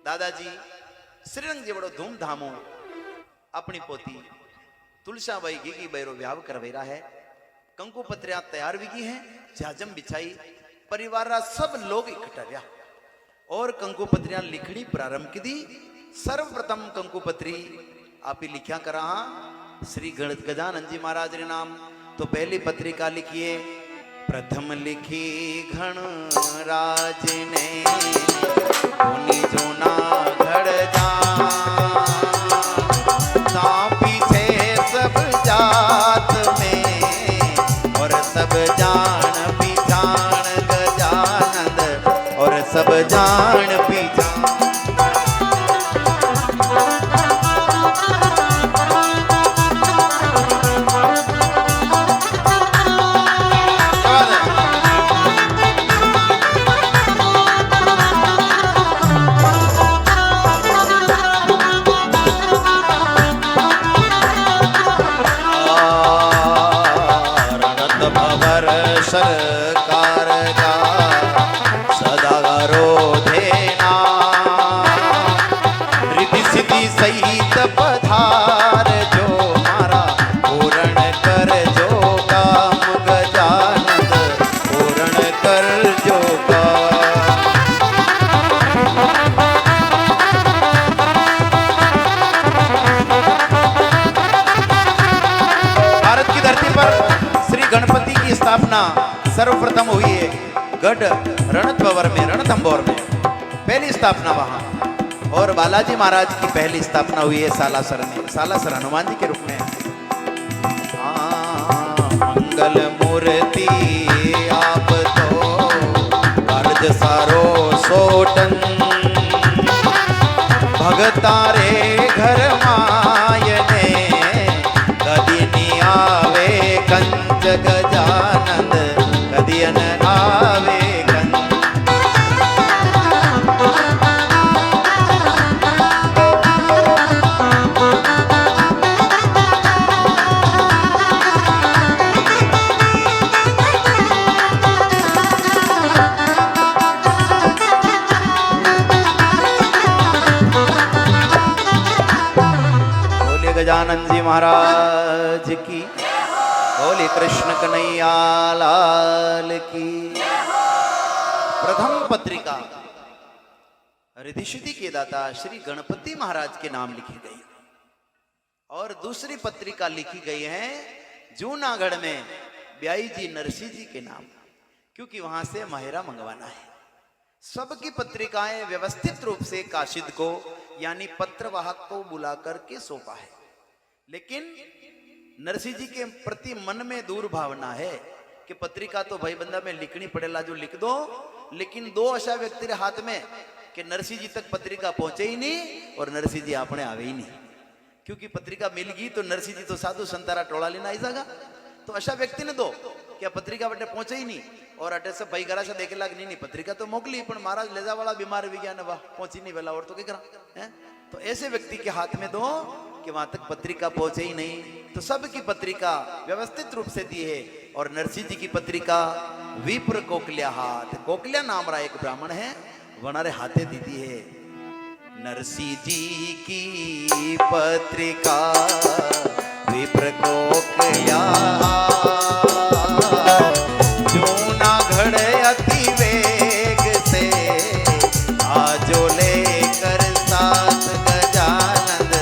दादाजी श्रीरंग जेवड़ो धूमधामो अपनी पोती तुलसाबाई गीगी बैरो व्याव करवेरा है। कंकु पत्रिया तैयार विगी है, जाजम बिछाई, परिवार रा सब लोग इकट्ठा व्या और कंकु पत्रिया लिखनी प्रारंभ की दी। सर्वप्रथम कंकु पत्री आप ही लिखा करा श्री गजानन जी महाराज रे नाम। तो पहली पत्रिका लिखिए, प्रथम लिखी घण राज ने उनी जोना घड़ जा पीछे सब जात में और सब जान पीछाण गजानंद और सब जान पीछाण। सरकार का सदा रोधेना रिद्धि सिद्धि सहित पधार जो मारा पूर्ण कर जो काम गजानंद पूर्ण कर जो भारत की धरती पर श्री गणपति की स्थापना सर्वप्रथम हुई है गढ़ रणथंभौर में, रणथंभौर में पहली स्थापना वहां। और बालाजी महाराज की पहली स्थापना हुई है सालासर में, सालासर हनुमान जी के रूप में। मंगल मूर्ति आप तो कार्य सारो सोटन भगतारे घर मायने कदी नी आवे कंच गजानंद कदियन आवे बोले गजानन जी महाराज की, बोले कृष्ण कन्हैया लाल की। प्रथम पत्रिका रिद्धि सिद्धि के दाता श्री गणपति महाराज के नाम लिखी गई और दूसरी पत्रिका लिखी गई है जूनागढ़ में ब्याई जी नरसिंह जी के नाम, क्योंकि वहां से माहिरा मंगवाना है। सबकी पत्रिकाएं व्यवस्थित रूप से काशिद को यानी पत्रवाहक को बुलाकर के सौंपा है, लेकिन नरसिंह जी के प्रति मन में दूर भावना है कि पत्रिका तो भाई बंदा में लिखनी पड़ेला जो लिख दो, लेकिन दो ऐसा व्यक्ति रे हाथ में कि नरसिंह जी तक पत्रिका पहुंचे ही नहीं और नरसिंह जी आपने आवे ही नहीं, क्योंकि पत्रिका मिल गई तो नरसिंह जी तो साधु संतारा टोला लेना आई जागा। तो ऐसा व्यक्ति ने दो क्या पत्रिका बटे पहुंचे ही नहीं और अटे से भाई घरा से देखे लाग नहीं पत्रिका तो मोकली पर महाराज ले जा वाला बीमार विज्ञान वाह पहुंची नहीं वेला और तो क्या करा है। तो ऐसे व्यक्ति के हाथ में दो कि वहां तक पत्रिका पहुंचे ही नहीं। तो सबकी पत्रिका व्यवस्थित रूप से दी है और नरसिंह जी की पत्रिका विप्र कोकलिया हाथ, कोकलिया नाम रहा एक ब्राह्मण है वनारे हाथे दी दी है। नरसिंह जी की पत्रिका विप्र कोकलिया जूनागढ़ अति वेग से आजो लेकर साथ गजानंद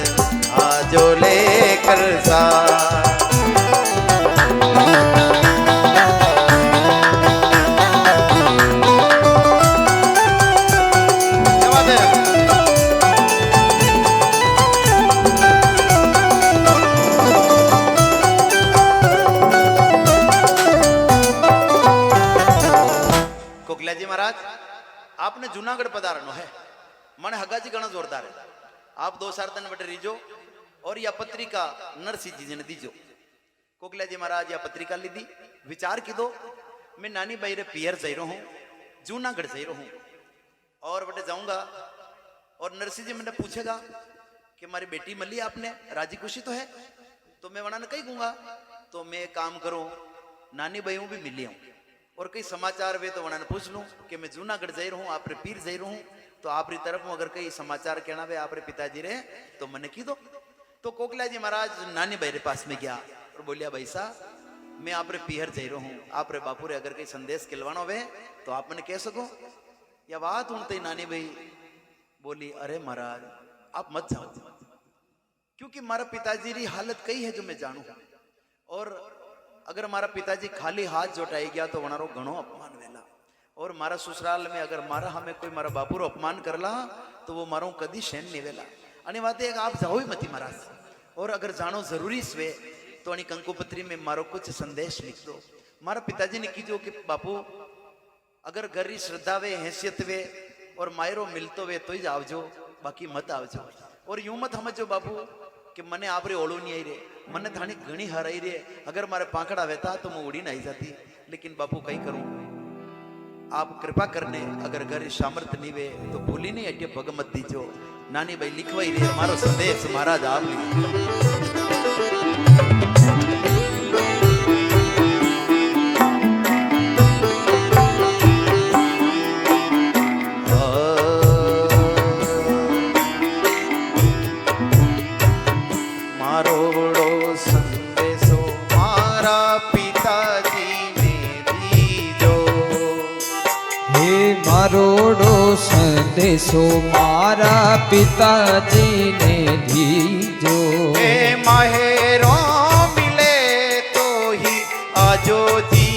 आजो लेकर साथ। जी महाराज आपने जूनागढ़ पधारनो है, मन हगाजी गणा जोरदार है। आप 2 दिन बटे रीजो और या पत्रिका नरसिंह जी ने दीजो। कोकला जी महाराज या पत्रिका ली दी, विचार की दो मैं नानी भाई रे पियर जा रहा हूं, जूनागढ़ जा रहा हूं और बटे जाऊंगा और नरसिंह जी मैंने पूछेगा कि हमारी बेटी मली आपने राजी खुशी तो है, तो मैं वहां कही कहूंगा तो मैं काम करूं नानी भाइयों भी मिली हूं और कई समाचार वे तो उन्होंने पूछ लूं कि मैं जूनागढ़ जा रहा हूँ, आप रे पीर जा रहा हूँ, तो आप री तरफ में अगर कई समाचार कहना वे आप रे पिताजी रे तो मैंने की दो। तो कोकला जी महाराज नानी भाई रे पास में गया और बोलिया भाई साहब मैं आप रे पीहर जा रहा हूँ, आप रे बापू रे अगर कई संदेश खिलवाना वे तो आप मैंने कह सको। या बात उनते नानी भाई बोली अरे महाराज आप मत जाओ, क्योंकि हमारा पिताजी री हालत कई है जो मैं जानू, और अगर हमारा पिताजी खाली हाथ जोटाई गया तो वनारो घणो अपमान वेला, और मारा ससुराल में अगर मारा हमें कोई मारा बापू रो अपमान करला तो वो मारो कदी सहन नहीं वेला। अने बात है आप जाओ ही मती महाराज, और अगर जानो जरूरी स्वे तो अनी कंकुपत्री में मारो कुछ संदेश लिख दो। मारा पिताजी ने कीजो कि बापू अगर घर री श्रद्धा वे हैसियत वे और मायरो मिलतो वे तो ही आवजो, बाकी मत आवजो। और यूं मत समझो बापू कि मने आप रे ओळो नहीं आई रे, मने थानी घणी हार आई रे, अगर मारे पाकड़ा वेता तो मैं उड़ी नहीं जाती, लेकिन बापू कहीं करूं, आप कृपा करने अगर घर सामर्थ नहीं वे तो भूली नहीं अटे भग मत दीजो। नानी भाई लिखवाई रे मारो संदेश महाराज आप लिखो। मारोड़ो संदेशो मारा पिताजी ने दीजो। हे माहेरो मिले तो ही आजो जी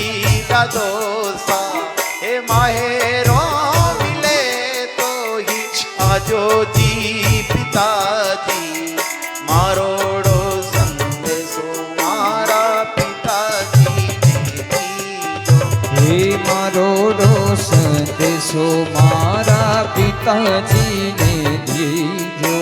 दादोसा, हे माहेरो मिले तो ही आजो जी पिताजी, मारोड़ो संदेशो मारा पिताजी ने दीजो। हे मारोड़ो संदेशो मारा पिताजी ने दीजो।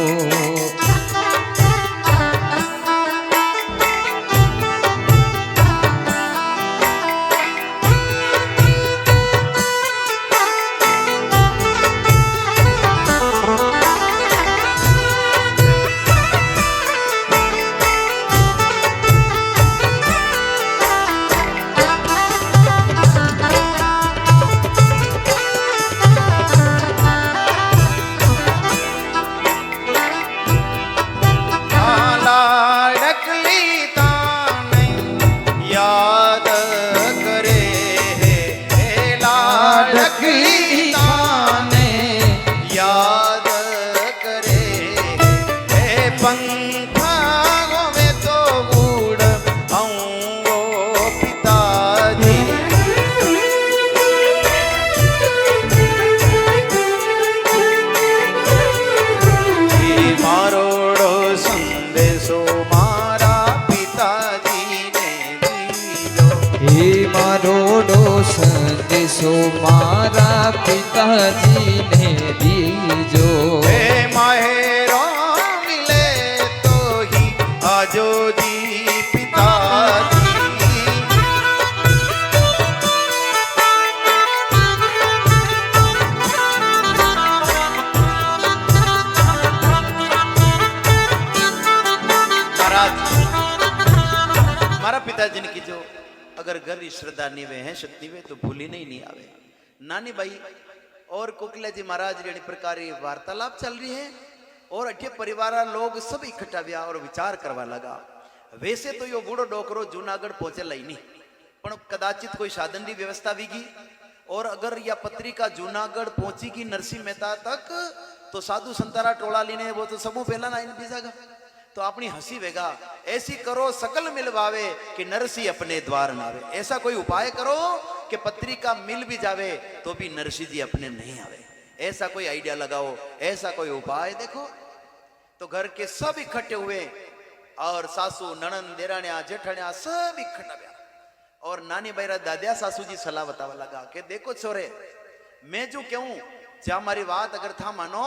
संदेशो मारा पिताजी ने दीजो। हे माहेरो मिले तो ही आजो जी पिताजी। महाराज मारा पिताजी ने कीजो अगर घर श्रद्धा निवे है शक्ति वे तो भूली नहीं आवे। नानी भाई और कोकिला जी महाराज रे प्रकार वार्तालाप चल रही है, और अठे परिवार लोग सब इकट्ठा हुआ और विचार करवा लगा। वैसे तो यो बूढ़ो डोकरो जूनागढ़ पहुंचे लाई नहीं, पर कदाचित कोई साधन की व्यवस्था होगी, और अगर यह पत्रिका जूनागढ़ पहुंचेगी नरसिंह मेहता तक तो साधु संतारा टोला लीने वो तो सबू पहला ना भेजागा, तो अपनी हंसी वेगा। ऐसी करो सकल मिलवावे कि नरसी अपने द्वार नावे। ऐसा कोई उपाय करो कि पत्रिका मिल भी जावे तो भी नरसी जी अपने नहीं आवे। ऐसा कोई आइडिया लगाओ, ऐसा कोई उपाय देखो। तो घर के सब इकट्ठे हुए और सासू ननन देरानिया जेठानिया सब इकट्ठा हुआ, और नानी बैरा दादिया सासू जी सलाह बतावा लगा कि देखो छोरे, मैं जो कहूं जा हमारी बात अगर था मानो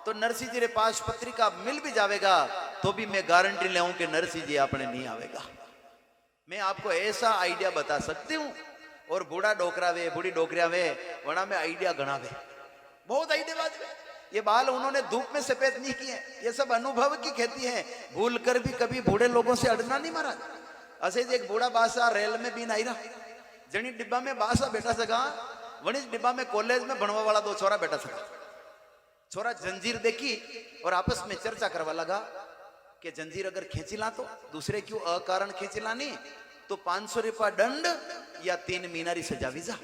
तो नरसिंह जी के पास पत्रिका मिल भी जाएगा तो भी मैं गारंटी ले कि नरसिंह जी अपने नहीं आवेगा। मैं आपको ऐसा आइडिया बता सकती हूँ। और बूढ़ा डोकरा वे बूढ़ी डोकरिया वे वना में आइडिया गणा वे, बहुत आइडिया बात वे। ये बाल उन्होंने धूप में सफेद नहीं किए, ये सब अनुभव की खेती है। भूल कर भी कभी बूढ़े लोगों से अड़ना नहीं महाराज। ऐसे एक बूढ़ा बादशाह रेल में भी नहीं रहा, जनी डिब्बा में बासा बैठा सका वनी डिब्बा में कॉलेज में भणवा वाला दो छोरा बैठा सका। छोरा जंजीर देखी और आपस में चर्चा करवा लगा कि जंजीर अगर खींची ला तो दूसरे क्यों अकारण खींची लानी, तो 500 रुपया दंड या 3 मीनारी सजा वीजा।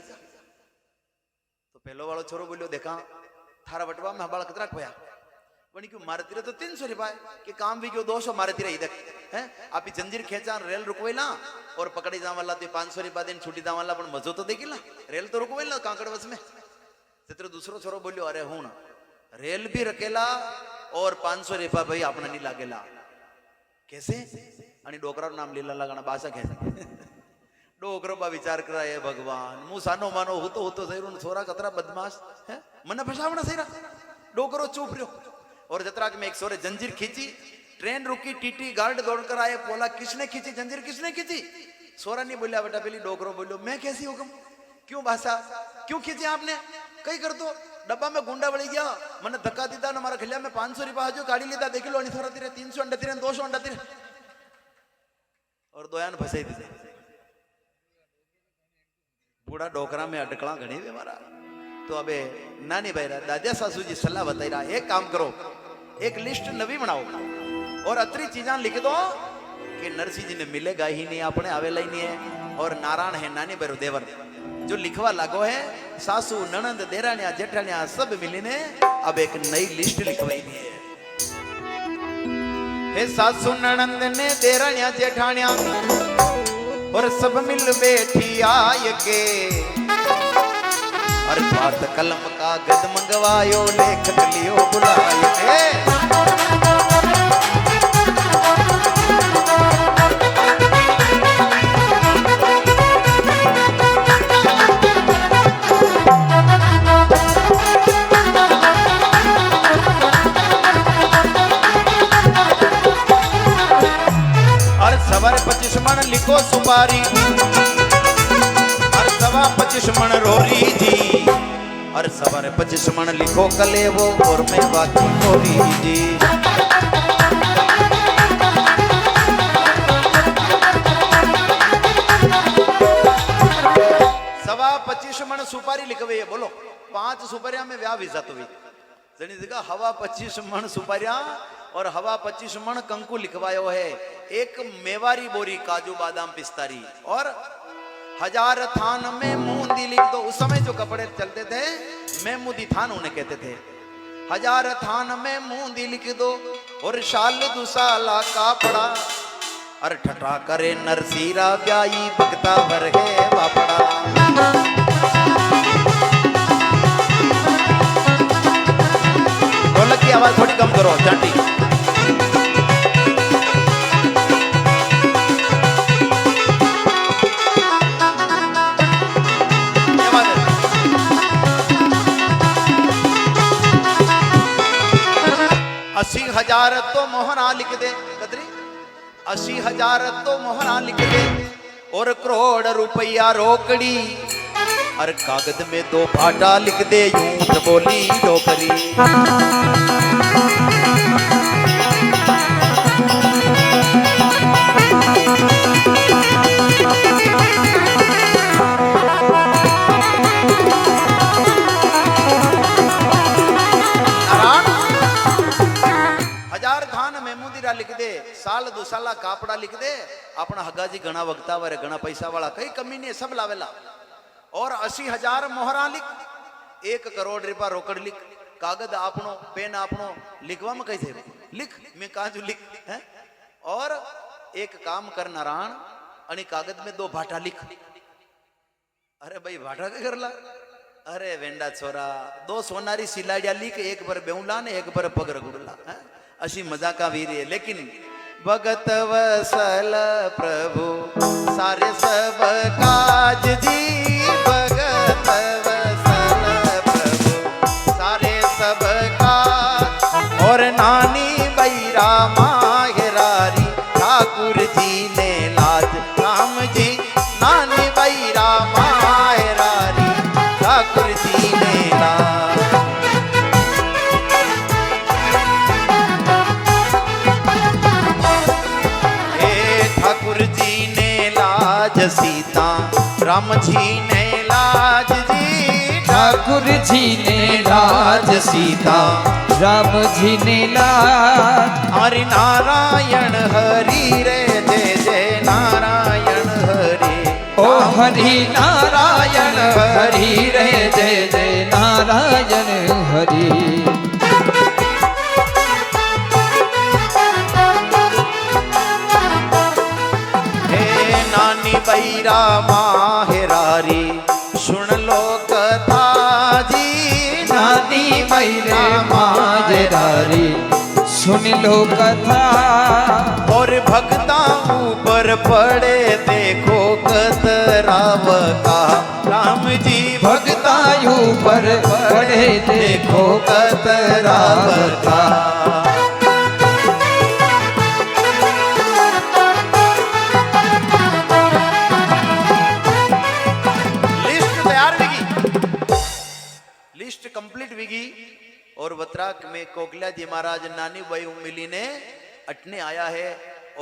तो पहलो वालो छोरो बोलियो देखा थारा वटवा में हबाल कतरा खोया वनी क्यों मारे तीरे तो 300 रुपया कि काम भी क्यों 200 मारे तीरे इधर है। आप जंजीर खेचा रेल रुकवेला और पकड़ी जावाला तो 500 रुपया दिन छुट्टी जावाला पण मजो तो देखीला रेल तो रुकवेला कांकड़ बस में। जितरो दूसरो छोरो बोलियो अरे हूं रेल भी रखेला और 500 रुपया भाई अपना नहीं लागेला कैसे आणि डोकरा नाम लीला लगाना बासा कैसे डोकरो बा विचार करा है भगवान मु सानो मानो होतो सही छोरा कतरा बदमाश है मन फसावना सही डोकरो चुप रहो। और जतरा में एक सोरे जंजीर खींची ट्रेन रुकी टीटी गार्ड दौड़ कर आए बोला किसने खींची जंजीर किसने खींची। सोरा नहीं बोलिया बेटा पहली डोकरो बोलो मैं कैसी हुक्म क्यों भाषा क्यों खींची आपने कई कर दो डब्बा में गुंडा बड़ी गया मैंने धक्का दीदा ना हमारा खिलिया में 500 रुपया जो गाड़ी लेता देख लो थोड़ा तीरे 300 अंडा तीरे 200 अंडा तीरे और दोयान फंसे दी बूढ़ा डोकरा में अटकला घनी भी हमारा। तो अबे नानी भाई दादा सासू जी सलाह बताई रहा एक काम करो एक लिस्ट नवी बनाओ और अतरी चीजा लिख दो कि नरसिंह जी ने मिलेगा ही नहीं अपने आवेला ही नहीं है और नारायण है नानी भाई देवर जो लिखवा लागो है सासू ननंद देरानिया जेठानिया सब मिलीने अब एक नई लिस्ट लिखवाई दी है। हे सासू ननंद ने देरानिया जेठानिया और सब मिल बैठी आय के और बात कलम का गद मंगवायो लेखक लियो बुलायो और सवार 25 मन लिखो सुपारी और 25 मन रोरी जी और सवार 25 मन लिखो कलेवो और मैं बाकी मोरी जी। 25 मन सुपारी लिखवे है बोलो 5 सुपारिया में व्याह विजात हुई जनी जगह हवा 25 मन सुपारिया और हवा 25 मन कंकु लिखवायो है। एक मेवारी बोरी काजू बादाम पिस्तारी और 1000 थान में मूंदी लिख दो। उस समय जो कपड़े चलते थे मेमुदी थान उन्हें कहते थे। 1000 थान में मूंदी लिख दो और शाल दुसाला कापड़ा और ठटा करे नरसीरा ब्याई भगता भर है बापड़ा। ढोलक की आवाज थोड़ी कम करो चाटी। अस्सी 80,000 तो मोहरा लिख दे कदरी 80,000 तो मोहरा लिख दे और करोड़ रुपया रोकड़ी और कागज में 2 फाटा लिख दे यूं बोली डोकरी। लिख दे साल 2 साल कापड़ा लिख दे अपना हगाजी घना वक्ता वाले घना पैसा वाला कई कमी नहीं सब लावेला। और 80,000 मोहरा लिख 1 करोड़ रुपया रोकड़ लिख कागज आपनो पेन आपनो लिखवा में कैसे लिख मैं काजू लिख है। और एक काम कर नारायण अनि कागज में 2 भाटा लिख। अरे भाई भाटा क्या करला अरे वेंडा छोरा 2 सोनारी सिलाड़िया लिख 1 पर बेउला ने 1 पर पग रगुड़ला है अशी मजा का वीर है। लेकिन भगत वसल प्रभु सारे सब काज जी भगत वसल प्रभु सारे सब काज और नानी बैरा मायरारी ठाकुर जी ने लाज राम जी नानी बैरा मायरारी ठाकुर जी ने लाज। राम जी ने लाज जी ठाकुर जी ने लाज सीता राम जी ने लाज हरि नारायण हरि रे जय जय नारायण हरि ओ हरि नारायण हरि रे जय जय नारायण हरि हे नानी बैरा माहेरारी सुन लो कथा जी नानी मैरे माजरारी सुन लो कथा और भक्ता ऊपर पड़े देखो कतराव का राम जी भक्तायु पर पड़े देखो कतराव का लिस्ट तैयार होगी, लिस्ट कंप्लीट होगी और वत्राक में कोकला जी महाराज नानी बाई मिली ने अटने आया है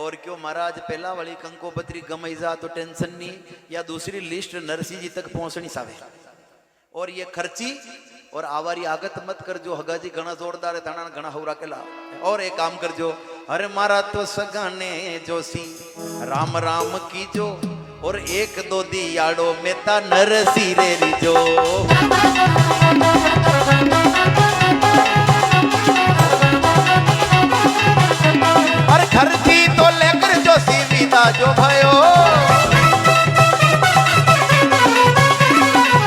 और क्यों महाराज पहला वाली कंकोपत्री गमईजा तो टेंशन नहीं या दूसरी लिस्ट नरसी जी तक पहुंचनी सावे और ये खर्ची और आवारी आगत मत कर जो हगा जी घना जोरदार है थाना घना हौरा के ला और एक काम कर जो अरे मारा तो सगाने जोशी राम राम की जो और एक दो दी याडो मेता नरसी रे जो और खर्ची तो लेकर जो सीविदा जो भयो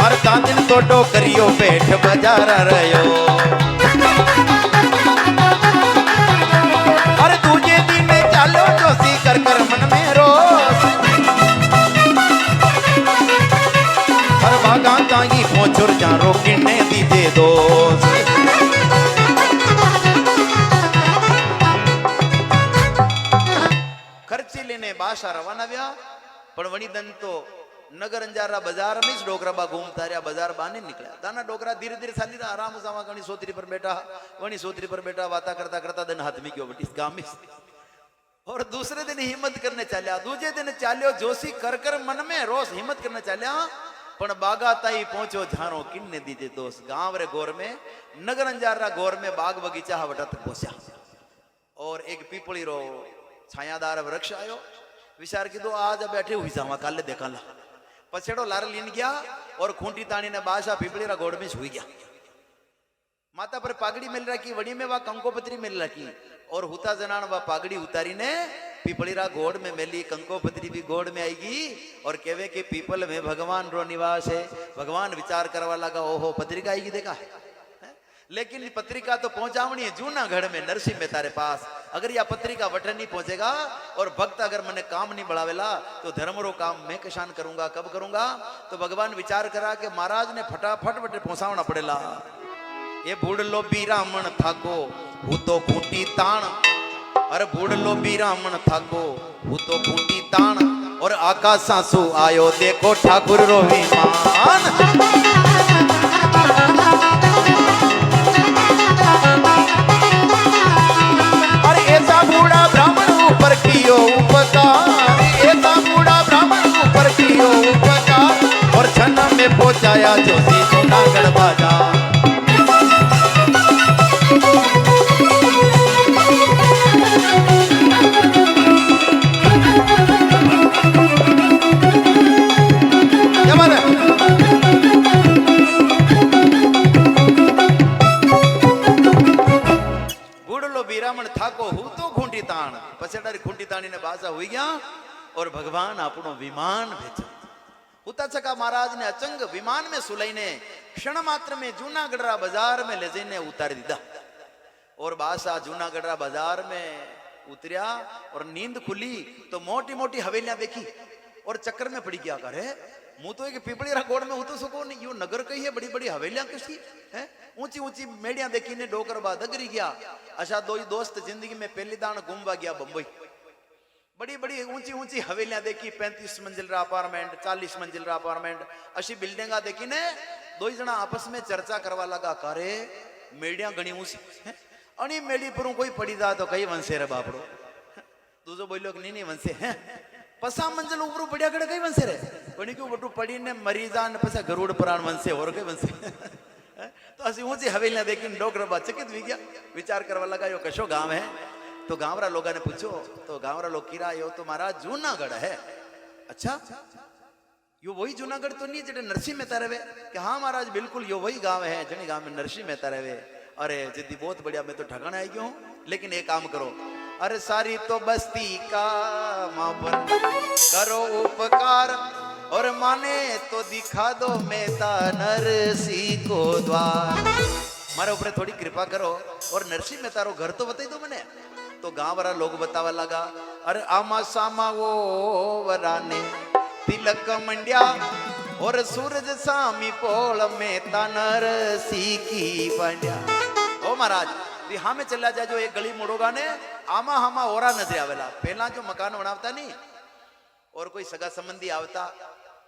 और तांदिन तो डोकरियो पेट बजारा रहो और दूजे दिन चालो जोशी कर कर मन में रोस और भागा तांगी पहुंचुर जारो किन्ने दीजे दोस्त खर्ची लेने बादशाह रवाना व्या पण वणी दन तो नगर अंजारा बाजार में डोकरा बा घूमता रहा बाजार बाने निकला दाना डोकरा धीरे धीरे साली रहा आराम सामा गणी सोतरी पर बैठा वणी सोतरी पर बैठा वाता करता करता दिन हाथ में क्यों बटी गांव में और दूसरे दिन हिम्मत करने चलिया दूजे दिन चालियो जोशी कर कर मन में रोज हिम्मत करने चलिया पण बागा ताई पहुंचो झारो किन्ने दीजे दोस्त गांव रे गोर में नगर अंजारा गोर में बाग बगीचा वटा तक पहुंचा और एक पीपली रो छायादार वृक्ष आयो विचार की दो आज बैठे हुई जावा काले देखा ला पछेड़ो लार लीन गया और खूंटी तानी ने बादशाह पीपली रा गोड़ में छुई गया माता पर पागड़ी मिल रखी वड़ी में वह कंकोपत्री मिल रखी और हुता जनान वह पागड़ी उतारी ने पीपली रा गोड़ में मिली कंकोपत्री भी गोड़ में आएगी और कहवे कि पीपल में भगवान रो निवास है भगवान विचार करवा लगा ओहो पत्रिका आएगी देखा लेकिन पत्रिका तो पहुंचावनी है जूनागढ़ में नरसिंह में तारे पास अगर यह पत्रिका वटन नहीं पहुंचेगा और भक्त अगर मैंने काम नहीं बढ़ावेला तो धर्मरो काम मैं किसान करूंगा कब करूंगा तो भगवान विचार करा कि महाराज ने फटाफट वटे पहुंचावना पड़ेला ये बूढ़ बीरामण थाको हूँ तो खूंटी ताण अरे बूढ़ बीरामण थाको हूँ तो खूंटी ताण और आकाश सासू आयो देखो ठाकुर रो विमान बूढ़ा ब्राह्मण ऊपर कियो उपकार ऐसा बूढ़ा ब्राह्मण ऊपर कियो उपकार और छन में पहुंचाया जोशी जूनागढ़ बाजार बीरामण थाको हूँ तो खूंटी ताण पछेडारी खूंटी ताणी ने बासा हुई गया और भगवान अपनो विमान भेजो हुता छका महाराज ने अचंग विमान में सुलाई ने क्षण मात्र में जूनागढ़ बाजार में ले जाने उतार दीदा और बासा जूनागढ़ बाजार में उतरिया और नींद खुली तो मोटी मोटी हवेलियां देखी और चक्कर में पड़ी क्या करे मुँह तो एक पीपली गोड़ में हूँ तो सको नहीं यू नगर कही है बड़ी बड़ी हवेलियां किसी है ऊंची ऊंची मेड़ियां देखी ने डोकर बाद दगरी गया अच्छा दो दोस्त जिंदगी में पहली दान घूमवा गया बंबई बड़ी बड़ी ऊंची ऊंची हवेलियां देखी 35 मंजिल रा अपार्टमेंट 40 मंजिल रा अपार्टमेंट अशी बिल्डिंगा देखी ने दो जना आपस में चर्चा करवा लगा करे मेड़ियां घनी ऊंची अणी मेड़ी पर कोई पड़ी जा तो कई वंशे रे बापड़ो दूसरो बोलो कि नहीं वंशे है પસા મંજલ ઉપરું પડ્યા કડે કઈ વંશે રે પણ કે બટું પડીને મરી જા ને પછી ગરુડ પુરાણ વંશે ઓર કઈ વંશે तो असि ऊंची हवेली देखी डोकरबा चकित भी गया विचार करवा लगा यो कशो गांव है तो गांवरा लोगों ने पूछो तो गांवरा लोग कीरा यो तो महाराज जूनागढ़ है अच्छा यो वही जूनागढ़ तो नहीं जेडे नरसिंह मेहता रहे कि हाँ महाराज बिल्कुल यो वही गांव है जनी गांव में नरसिंह मेहता रहे अरे जिद्दी बहुत बढ़िया मैं तो ठिकाने आई गया हूँ लेकिन एक काम करो अरे सारी तो बस्ती का मावन करो उपकार और माने तो दिखा दो मेहता नरसिंह को द्वार मारे ऊपर थोड़ी कृपा करो और नरसिंह मेहता रो घर तो बताई दो मैंने तो गांव वाला लोग बतावा लगा अरे आमा सामा वो वराने तिलक मंडिया और सूरज सामी पोल मेहता नरसिंह की पंड्या ओ महाराज हाँ में चला जाए जो एक गली मोड़ोगा ने आमा हामा ओरा नजर आवेला पहला जो मकान बनावता नहीं और कोई सगा संबंधी आवता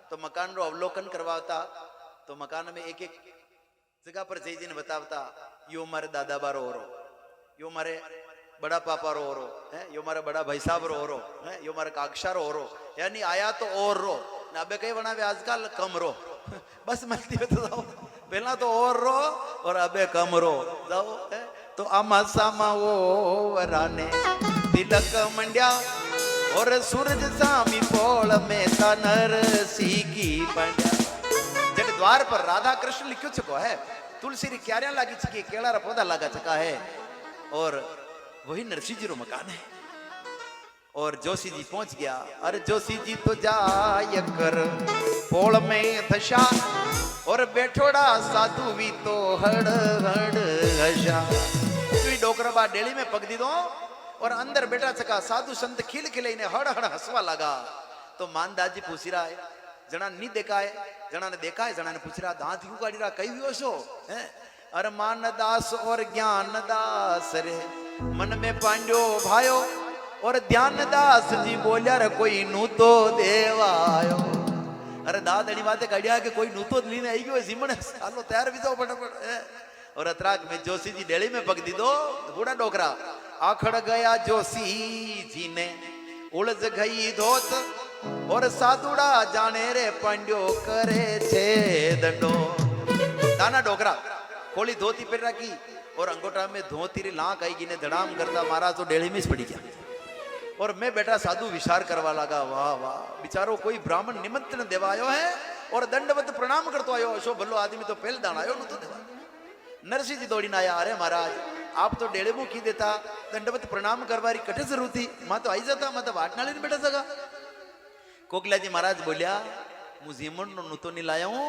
तो मकान रो अवलोकन करवाता तो मकान में एक एक जगह पर जय जी ने बतावता यो मारे दादा बारो ओरो यो मारे बड़ा पापा रो ओरो है यो मारे बड़ा भाई साहब रो ओरो है यो मारे काक्षा रो ओरो यानी आया तो और रो ना अबे कई बनावे आजकल कम रो बस मस्ती में तो जाओ पहला तो और रो और अबे कम रो जाओ है तो आमा सामा वो वराने तिलक मंड्या और सूरज सामी पोल मेहता नरसिंह की पंड्या जब द्वार पर राधा कृष्ण लिखो चुको है तुलसी री क्यारियां लागी चुकी केला रा पौधा लगा चुका है और वही नरसिंह जी रो मकान है और जोशी जी पहुंच गया अरे जोशी जी तो जाय कर पोल में थशा और बैठोड़ा साधु भी तो हड़ हड़ हशा डोकरबा डेली में पग दी दो और अंदर बैठा चका साधु संत खिल खिले ने हड़ हड़ हंसवा लगा तो मानदास जी पूछ रहा है जना नहीं देखा है जना ने देखा है जना ने पूछ रहा दांत क्यों काढ़ी रहा कई भी सो है अरे मानदास और ज्ञानदास रे मन में पांड्यो भायो और ध्यानदास जी बोलिया रे कोई नू तो देवायो अरे दाद अड़ी बातें कढ़िया के कोई नू तो लीने आई गयो सिमण सालो तैयार भी जाओ फटाफट और अतराक में जोशी जी डेली में पग दी दो बूढ़ा डोकरा आखड़ गया जोशी जी ने उलझ गई धोत और साधुड़ा जाने रे पंड्यो करे छे दंडो दाना डोकरा खोली धोती पर रखी और अंगोटा में धोती री लांक आई ने धड़ाम करता महाराज तो डेली में पड़ी गया और मैं बेटा साधु विचार करवा लगा वाह वाह बिचारो कोई ब्राह्मण निमंत्रण देवायो है और दंडवत प्रणाम करतो आयो अशो भलो आदमी तो पहले दान आयो न तो देवा नरसिंह जी दौड़ी आया अरे महाराज आप तो डेढ़े मुंह की देता दंडवत प्रणाम करवारी कटे जरूर थी मां तो आई जाता मैं तो वाट नाली बैठा सका कोकला जी महाराज बोलिया मुझे जीमन नो नुतो नहीं लाया हूं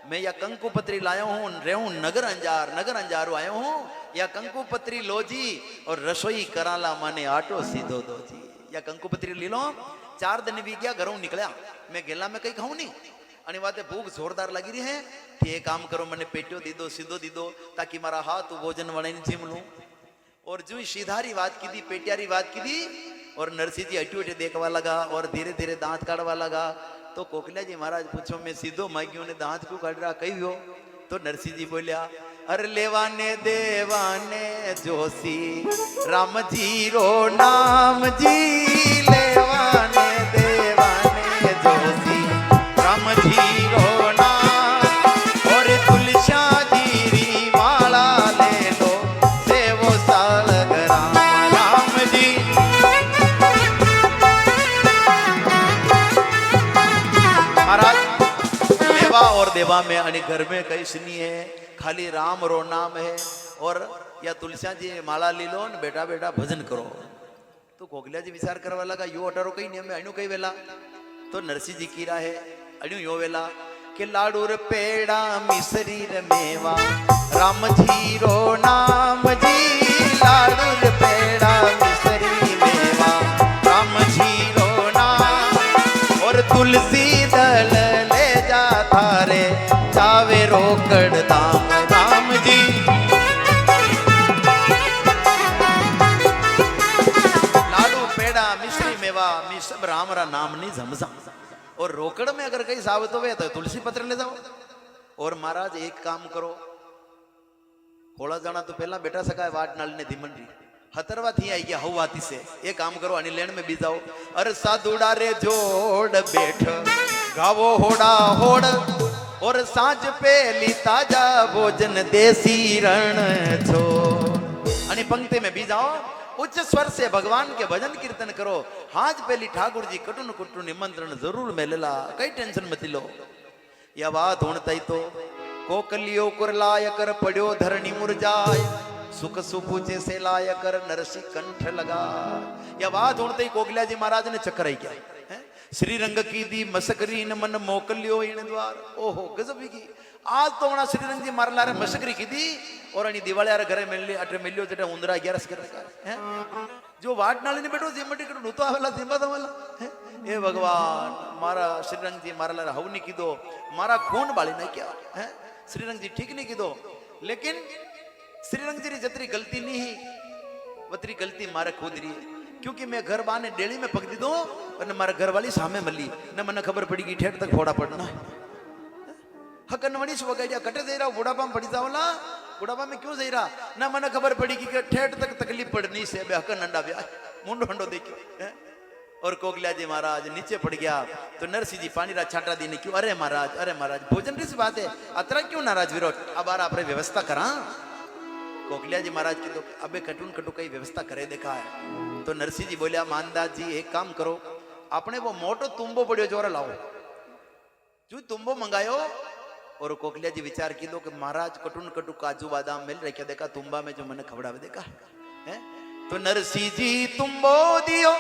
मैं या कंकु पत्री लाया हूं रेहू नगर अंजार आया हूं या कंकु पत्री लो जी और रसोई कराला माने आटो सीधो दो जी या कंकु पत्री ली लो 4 दिन भी गया घरों निकलिया मैं गेला में कहीं खाऊं नहीं અને વાતે ભૂખ જોરદાર લાગી રહી હે તે એક કામ કરો મને પેટ્યો દીધો સીધો દીધો તાકી મારા હાથ ભોજન વણાઈને જીમ લઉં और जो सीधारी बात की थी पेटियारी बात की थी और नरसिंह जी अटी अटी देखवा लगा और धीरे धीरे दांत काढ़वा लगा तो कोकला जी महाराज पूछो मैं सीधो मांग्यो ने दांत क्यों काढ़ रहा कही हो तो नरसिंह जी बोलिया अरे लेवाने देवाने जोशी राम जी रो नाम जी लेवाने देवाने जोशी राम जी रो नाम और तुलसा जी री माला ले लो सेवो सालग राम राम जी महाराज लेवा और देवा में अनि घर में कहीं नहीं है खाली राम रो नाम है और या तुलसा जी माला ली लो न बेटा बेटा भजन करो तो कोकलिया जी विचार करवा लगा यो अटारो कहीं नहीं हमें अणु कहीं वेला तो नरसिंह जी कीरा है अणु यो वेला के लाडूर पेड़ा मिसरी मेवा राम जी रो नाम जी लाडूर पेड़ा मिसरी मेवा राम जी रो नाम और तुलसी दल ले जा थारे चावे रोकड़ दाम राम जी लाडू पेड़ा मिश्री मेवा सब राम रा नाम नहीं झमझा और रोकड़ में अगर कहीं साबित हो तो तुलसी पत्र ले जाओ और महाराज एक काम करो थोड़ा जाना तो पहला बेटा सका है वाट नाल ने धीमन री हतरवा थी आई गया हवाती से ये काम करो आणि लेन में बीजाओ अरे साधुड़ा रे जोड़ बैठ गावो होड़ा होड़ और सांझ पे ली ताजा भोजन देसी रण छो आणि पंक्ति में बीजाओ उच्च स्वर से भगवान के भजन कीर्तन करो हाज पहली ठाकुर जी कटुन कुटुन निमंत्रण जरूर मिलेला कई टेंशन मत लो या बात होणताई तो कोकलियो कुरलाय कर पड़ो धरणी मुरझाय सुख सुपूचे से लाय कर नरसी कंठ लगा या बात होणताई कोकलिया जी महाराज ने चक्कर आई क्या है श्री रंग की दी मसकरी न मन मोकलियो इन द्वार ओहो गजब की आज तो वना श्री रंग जी मारला रे मसकरी की दी और अनी दिवाळे यार घरे मिलली अटे मिल्यो जटे उंदरा 11 कर रखा है जो वाट नाली ने बैठो जिमटी कर नुतो आवेला जिंबा दवाला हे भगवान मारा श्री रंग जी मारला रे हवनी कीधो मारा खून बाળી નાખ્યા है श्री रंग जी ठीक नहीं कीधो लेकिन श्री रंग जी री जतरी गलती नहीं वतरी गलती मारे खुद री क्योंकि मैं घर बाने डेली में पक दी दो और मारा घर वाली सामे मली न मन खबर पड़ी कि ठेठ तक फोड़ा पड़ना हकन वणीश वगाड़िया कटे दे रहा बुढ़ापा में पड़ी जावला बुढ़ापा में क्यों रहा ना मन खबर पड़ी कि ठेठ तक तकलीफ पड़नी से हकन नंडा ब्याह मुंडो हंडो देखियो और कोकलिया जी महाराज नीचे पड़ गया तो नरसिंह जी पानी रा छाटा दी ने क्यों अरे महाराज भोजन की बात है अतरा क्यों नाराज विरोध अब आप व्यवस्था करा कोकलिया जी महाराज की तो अबे कटुन कटु कई व्यवस्था करे देखा है तो नरसिंह जी बोलिया मानदास जी एक काम करो आपने वो मोटो तुम्बो पड़ियो जोरा लाओ जो तुम्बो मंगायो और कोकलिया जी विचार की दो कि महाराज कटुन कटु काजू बादाम मिल रखे देखा तुम्बा में जो मैंने खबड़ा देखा है तो नरसिंह जी तुम्बो दियो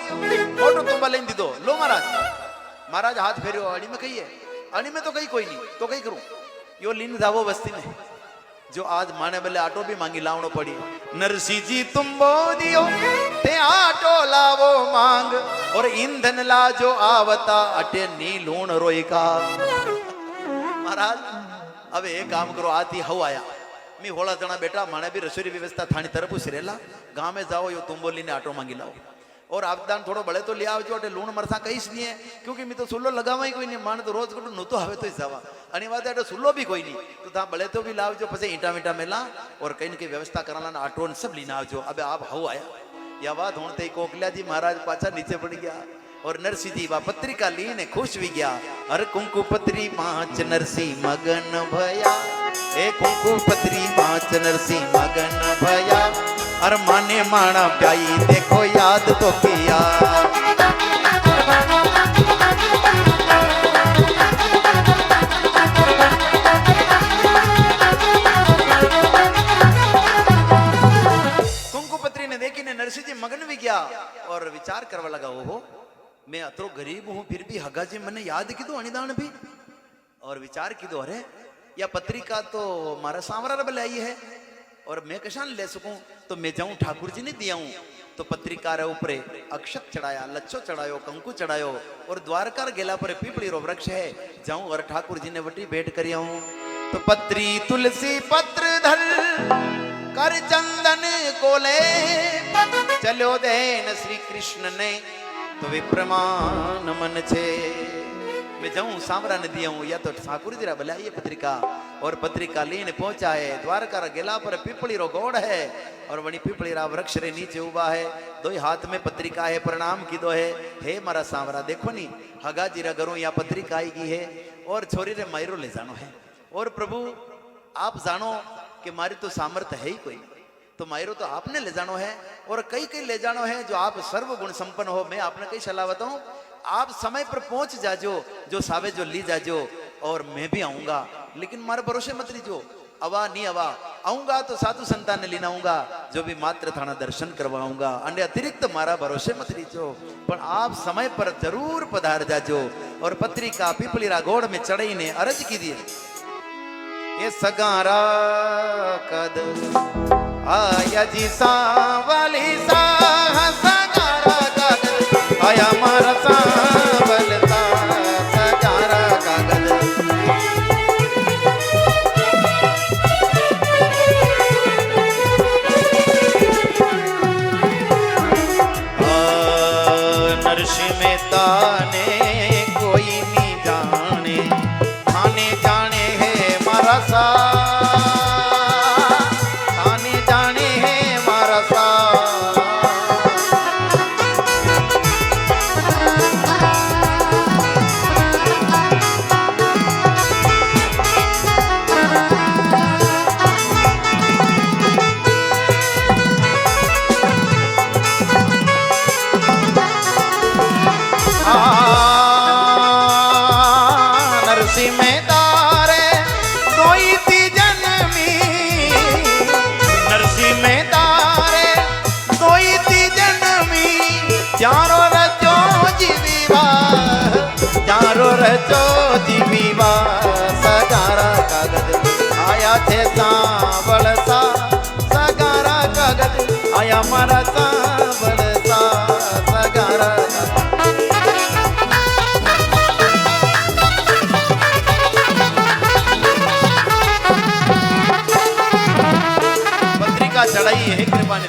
मोटो तुम्बा लेन दी दो लो महाराज हाथ फेरियो अड़ी में कही है अड़ी में तो कहीं कोई नहीं तो कहीं करूं यो लीन जावो बस्ती में जो आज माने बल्ले आटो भी मांगी लावनो पड़ी नरसिंह जी तुम्बो दियो ते आटो लावो मांग और ईंधन ला जो आवता अटे नी लूण रोई का महाराज अब एक काम करो आती हव आया मी होला जना बेटा माने भी रसोई व्यवस्था थानी तरफ सिरेला गांव में जाओ यो तुम्बोली ने आटो मांगी लाओ और आपदान थोड़ो बड़े तो ले आवजो अटे लूण मरसा कहीश नहीं है क्योंकि मैं तो सुल्लो लगावा ही कोई नहीं माने तो रोज कटू नो तो हवे तो जावा अनी बात है सुल्लो भी कोई नहीं तो ता बड़े तो भी लावजो पछे ईटा मीटा मेला और कहीं की व्यवस्था कराला आटो ने सब लीना आवजो अब आप हव आया या बात होते कोकलिया जी महाराज पाछा नीचे पड़ गया और नरसिंह जी वा पत्रिका लीने खुश भी गया अरे कुंकु पत्री माच नरसिंह मगन भया ए कुंकु पत्री माच नरसिंह मगन भया अरे माने माना प्याई देखो याद तो किया कुंकु पत्री ने देखी ने नरसिंह जी मगन भी गया और विचार करवा लगा ओहो मैं अतरो गरीब हूं फिर भी हगा जी मैंने याद की दो अनिदान भी और विचार की दो अरे या पत्रिका तो मारा सांवरा रबल आई है और मैं कशान ले सकूं तो मैं जाऊं ठाकुर जी ने दिया हूं तो पत्रिका रे ऊपर अक्षत चढ़ाया लच्छो चढ़ायो कंकु चढ़ायो और द्वारका गेला पर पीपली रो वृक्ष है जाऊं और ठाकुर जी ने वटी भेंट करिया हूं तो पत्री तुलसी पत्र धर कर चंदन कोले चलो देन श्री कृष्ण ने तो विप्रमान मन छे मैं जाऊं सांवरा ने दिया हूं या तो ठाकुर जी रा बुलाइए पत्रिका और पत्रिका लीन पहुंचा है द्वारका गेला पर पीपली रो गोड़ है और वणी पीपली रा वृक्ष रे नीचे उबा है दो हाथ में पत्रिका है प्रणाम की दो है हे मारा सांवरा देखो नी हगा जी रा घरों या पत्रिका आई गई है और छोरी रे मायरो ले जानो है और प्रभु आप जानो कि मारी तो सामर्थ्य है ही कोई तो मायरो तो आपने ले जानो है और कई कई ले जानो है जो आप सर्व गुण संपन्न हो मैं आपने कई सलाह बताऊं आप समय पर पहुंच जाजो जो सावे जो ली जाजो और मैं भी आऊंगा लेकिन मारे भरोसे मत लीजो अवा नहीं अवा आऊंगा तो साधु संतान ने लेना आऊंगा जो भी मात्र थाना दर्शन करवाऊंगा अन्य अतिरिक्त मारा भरोसे मत लीजो पर आप समय पर जरूर पधार जाजो और पत्रिका पीपलीरा गोड़ में चढ़ी ने अर्ज की दिए ये सगारा कद आया जी सावली सा सगारा कद आया मारा सावलता सगारा कागज नरसिंह मेहता ने कोई नहीं जाने थाने जाने है मारा सा थाने जाने है मारा सा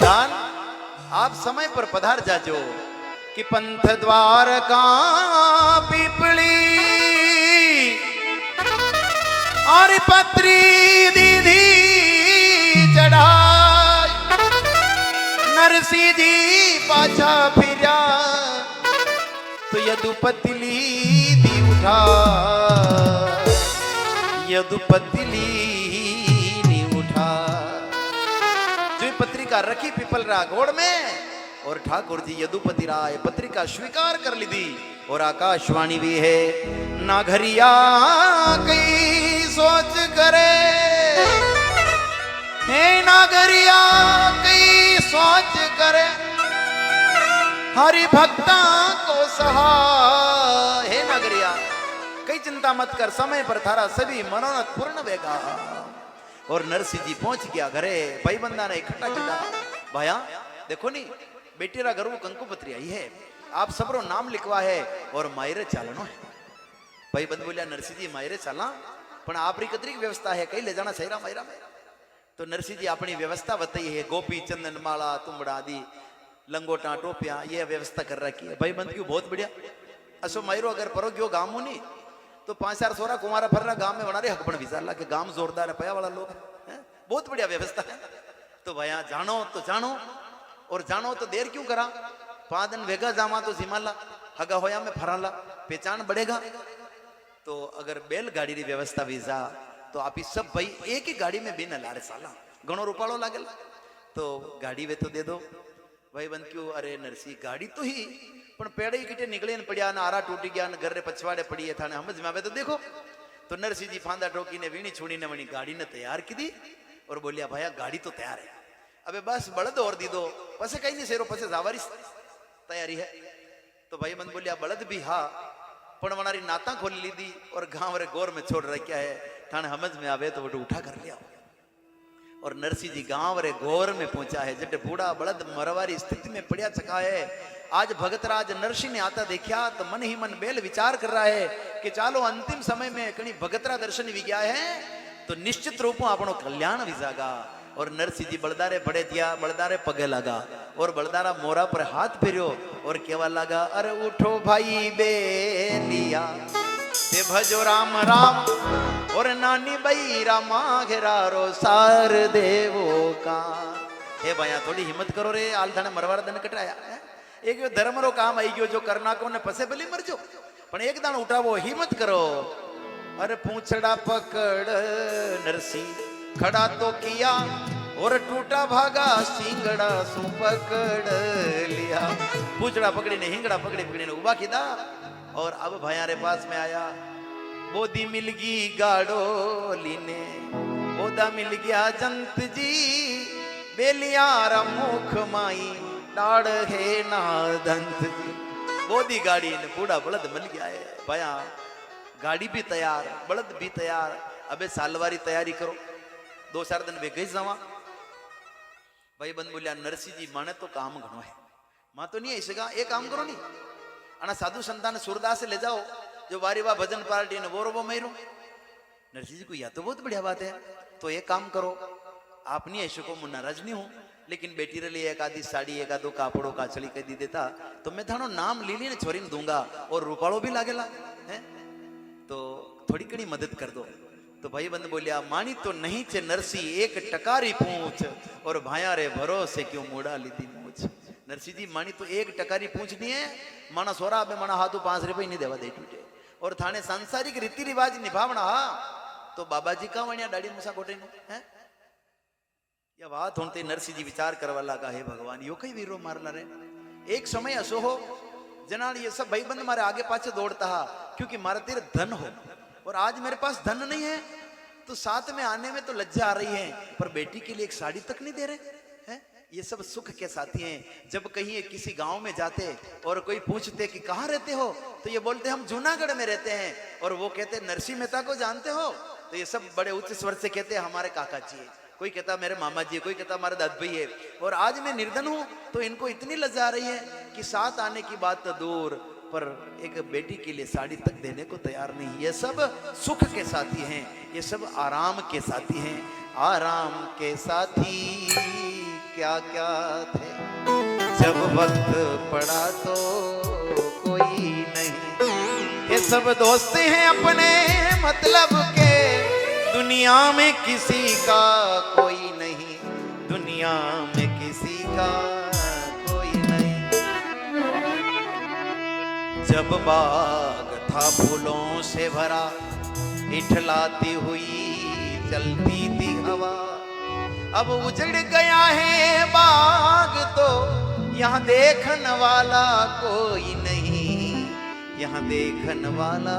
विधान आप समय पर पधार जाजो कि पंथ द्वार का पीपली और पत्री दीदी चढ़ाई नरसिंह जी पाछा फिरा तो यदुपतिली दी उठा यदुपतिली नी उठा जो पत्रिका रखी पीपल रा गोड़ में और ठाकुर जी यदुपति राय पत्रिका स्वीकार कर ली थी और आकाशवाणी भी है नाघरिया कई सोच करे हे नागरिया कई सोच करे हरि भक्ता को सहाय हे नागरिया कई चिंता मत कर समय पर थारा सभी मनोरथ पूर्ण होगा। और नरसिंह जी पहुंच गया घरे भाई बंदा ने इकट्ठा किया भाया देखो नी बेटी रा घरू कंकु पत्री आई है आप सबरो नाम लिखवा है और मायरे चालनो है। भाई बंद बोलिया नरसिंह जी मायरे चाला पण आपरी कतरी व्यवस्था है कई ले जाना सहीरा मायरा में। तो नरसिंह जी अपनी व्यवस्था बताई है गोपी चंदन माला तुमड़ा आदि लंगोटा टोपिया ये व्यवस्था कर रखी है। भाई बंद क्यों बहुत बढ़िया असो मायरो अगर परो गयो गाँव नहीं तो 5-4 सोरा कुमारा फर्रा गांव में बना रहे हकपण विचार के गांव जोरदार है पया वाला लोग है बहुत बढ़िया व्यवस्था है। तो भैया जानो तो जानो और जानो तो देर क्यों करा 5 दिन वेगा जामा तो जिमाला हगा होया में फराला पहचान बढ़ेगा। तो अगर बैलगाड़ी की व्यवस्था वीजा तो आप ही सब भाई एक ही गाड़ी में बिना लारे साला घणो रूपाड़ो लागेल तो गाड़ी वे तो दे दो। भाई बंद क्यों अरे नरसी गाड़ी तो ही पण पेड़ ही किटे निकले न पड़िया न आरा टूटी गया न घर रे पछवाड़े पड़ी है थाने समझ में आवे तो देखो। तो नरसिंह जी फांदा ठोकी ने वीणी छुड़ी ने वणी गाड़ी ने तैयार की दी और बोलिया भैया गाड़ी तो तैयार है अबे बस बड़द और दी दो पसे कहीं नहीं सेरो पसे जावारी तैयारी है। तो भाई बंद बोलिया बड़द भी हाँ पण वनारी नाता खोल ली दी और गांव रे गोर में छोड़ रखा है थाने समझ में आवे तो वो उठा कर लिया। और नरसिंह जी गांव रे गोर में पहुंचा है जटे बूढ़ा बड़द मरवारी स्थिति में पड़िया चका है। आज भगतराज नरसिंह ने आता देखा तो मन ही मन बेल विचार कर रहा है कि चालो अंतिम समय में कहीं भगतरा दर्शन भी गया है तो निश्चित रूप अपनो कल्याण भी जागा। और नरसिंह जी बलदारे बड़े दिया बलदारे पगे लगा और बलदारा मोरा पर हाथ फेरियो और केवा लगा अरे उठो भाई बेलिया ते भजो राम राम और नानी बई रामा घेरारो सार देवो का। हे भैया थोड़ी हिम्मत करो रे आल थाने मरवाड़ दन कटाया एक धर्म रो काम आई गयो जो करना को ने पसे भली मर जो पण एक दान उठावो हिम्मत करो। अरे पूछड़ा पकड़ नरसी खड़ा तो किया और टूटा भागा सिंगड़ा सु पकड़ लिया। पूछड़ा पकड़ी ने हिंगड़ा पकड़ी पकड़ी ने उबा किदा और अब भैया रे पास में आया बोधी मिल गई गाड़ो लीने बोधा मिल गया जंत जी बेलियारा मुख माई डाड़ है ना दंत जी। बोधी गाड़ी ने बूढ़ा बलद मिल गया है भैया गाड़ी भी तैयार बलद भी तैयार अबे सालवारी तैयारी करो 2-4 दिन वे गई जावा। भाई बंद बोलिया नरसिंह जी माने तो काम घणो है मां तो नहीं ऐसेगा एक काम करो नहीं अना साधु संतान सूरदास से ले जाओ जो वारी वाह भजन पार्टी ने वो रोबो मेरू। नरसिंह जी को यह तो बहुत बढ़िया बात है तो एक काम करो आप नहीं ऐसे को मुन्ना नाराज नहीं हूं लेकिन बेटी रे लिए एक आधी साड़ी एक आधो कापड़ो काचड़ी कह दी देता तो मैं थानो नाम ली ने छोरी ने दूंगा और रूपाड़ो भी लागेला है तो थोड़ी कड़ी मदद कर दो। तो भाई बंद बोलिया मानी तो नहीं चे नरसी एक टकारी पूछ और भाया रे भरोसे क्यों मुड़ा लीधी मूछ। नरसिंह जी मानी तो एक टकारी पूछ नहीं है माना सोरा पे माना हाथों 5 रुपये नहीं देवा दे टूटे और थाने सांसारिक रीति रिवाज निभावना हा तो बाबा जी का वणिया डाड़ी मूसा कोटे है या बात होते नरसिंह जी विचार करवा लगा हे भगवान यो कई वीरो मारला रे एक समय असो हो जना ये सब भाई बंद मारे आगे पाछे दौड़ता हा क्योंकि मारे तेरे धन हो और आज मेरे पास धन नहीं है तो साथ में आने में तो लज्जा आ रही है पर बेटी के लिए एक साड़ी तक नहीं दे रहे हैं। ये सब सुख के साथी हैं। जब कहीं किसी गांव में जाते और कोई पूछते कि कहाँ रहते हो तो ये बोलते हम जूनागढ़ में रहते हैं और वो कहते नरसिंह मेहता को जानते हो तो ये सब बड़े उच्च स्वर से कहते हैं हमारे काका जी है कोई कहता मेरे मामा जी है कोई कहता हमारे दादा भाई है। और आज मैं निर्धन हूं तो इनको इतनी लज्जा आ रही है कि साथ आने की बात तो दूर पर एक बेटी के लिए साड़ी तक देने को तैयार नहीं। ये सब सुख के साथी हैं ये सब आराम के साथी हैं आराम के साथी क्या क्या थे, जब वक्त पड़ा तो कोई नहीं। ये सब दोस्त हैं अपने मतलब के, दुनिया में किसी का कोई नहीं, दुनिया में किसी का कोई नहीं। जब बाग था फूलों से भरा, इठलाती हुई चलती थी हवा, अब उजड़ गया है बाग तो यहाँ देखने वाला कोई नहीं, यहाँ देखने वाला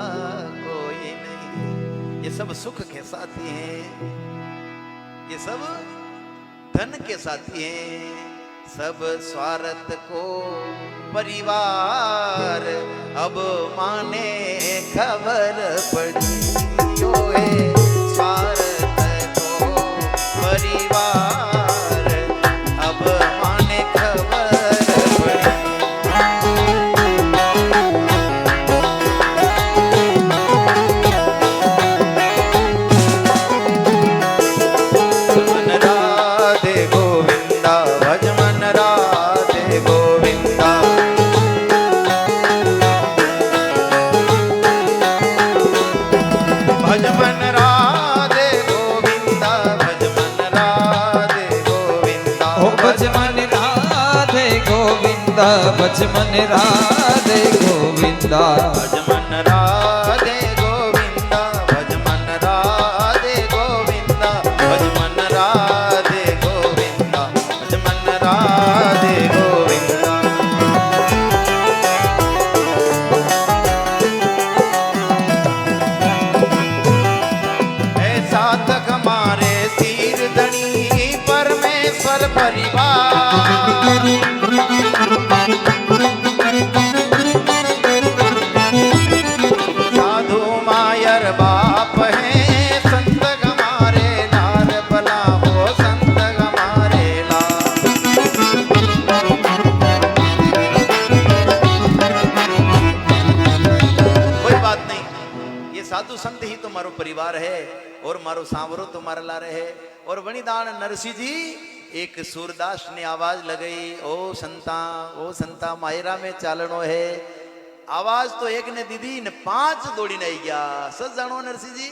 कोई नहीं। ये सब सुख के साथी हैं, ये सब धन के साथी हैं, सब स्वार्थ को परिवार अब माने खबर पड़ी। यो है स्वार्थ को परिवार अब माने खबर पड़ी। मन राधे गोविंदा भज मन राधे गोविंदा। भज मन राधे गोविंदा भज मन राधे गोविंदा। ओ भज मन राधे गोविंदा भज मन राधे गोविंदा। भज मन राधे गोविंदा भज मन राधे गोविंदा। भज मन राधे गोविंदा भज मन राधे गोविंदा। ऐसा तक हमारे सिर धनी परमेश्वर परिवार। साधु मायर बाप हैं, संत हमारे लाल भला हो संत हमारे लाल। कोई बात नहीं, ये साधु संत ही तो मारो परिवार है और मारो सांवरो तुम्हारा ला रहे। और वणिदान नरसिंह जी एक सूरदास ने आवाज लगाई, ओ संता मायरा में चालनो है। आवाज तो एक ने दीदी ने 5 दौड़ी नहीं गया। सच जानो नरसिंह जी,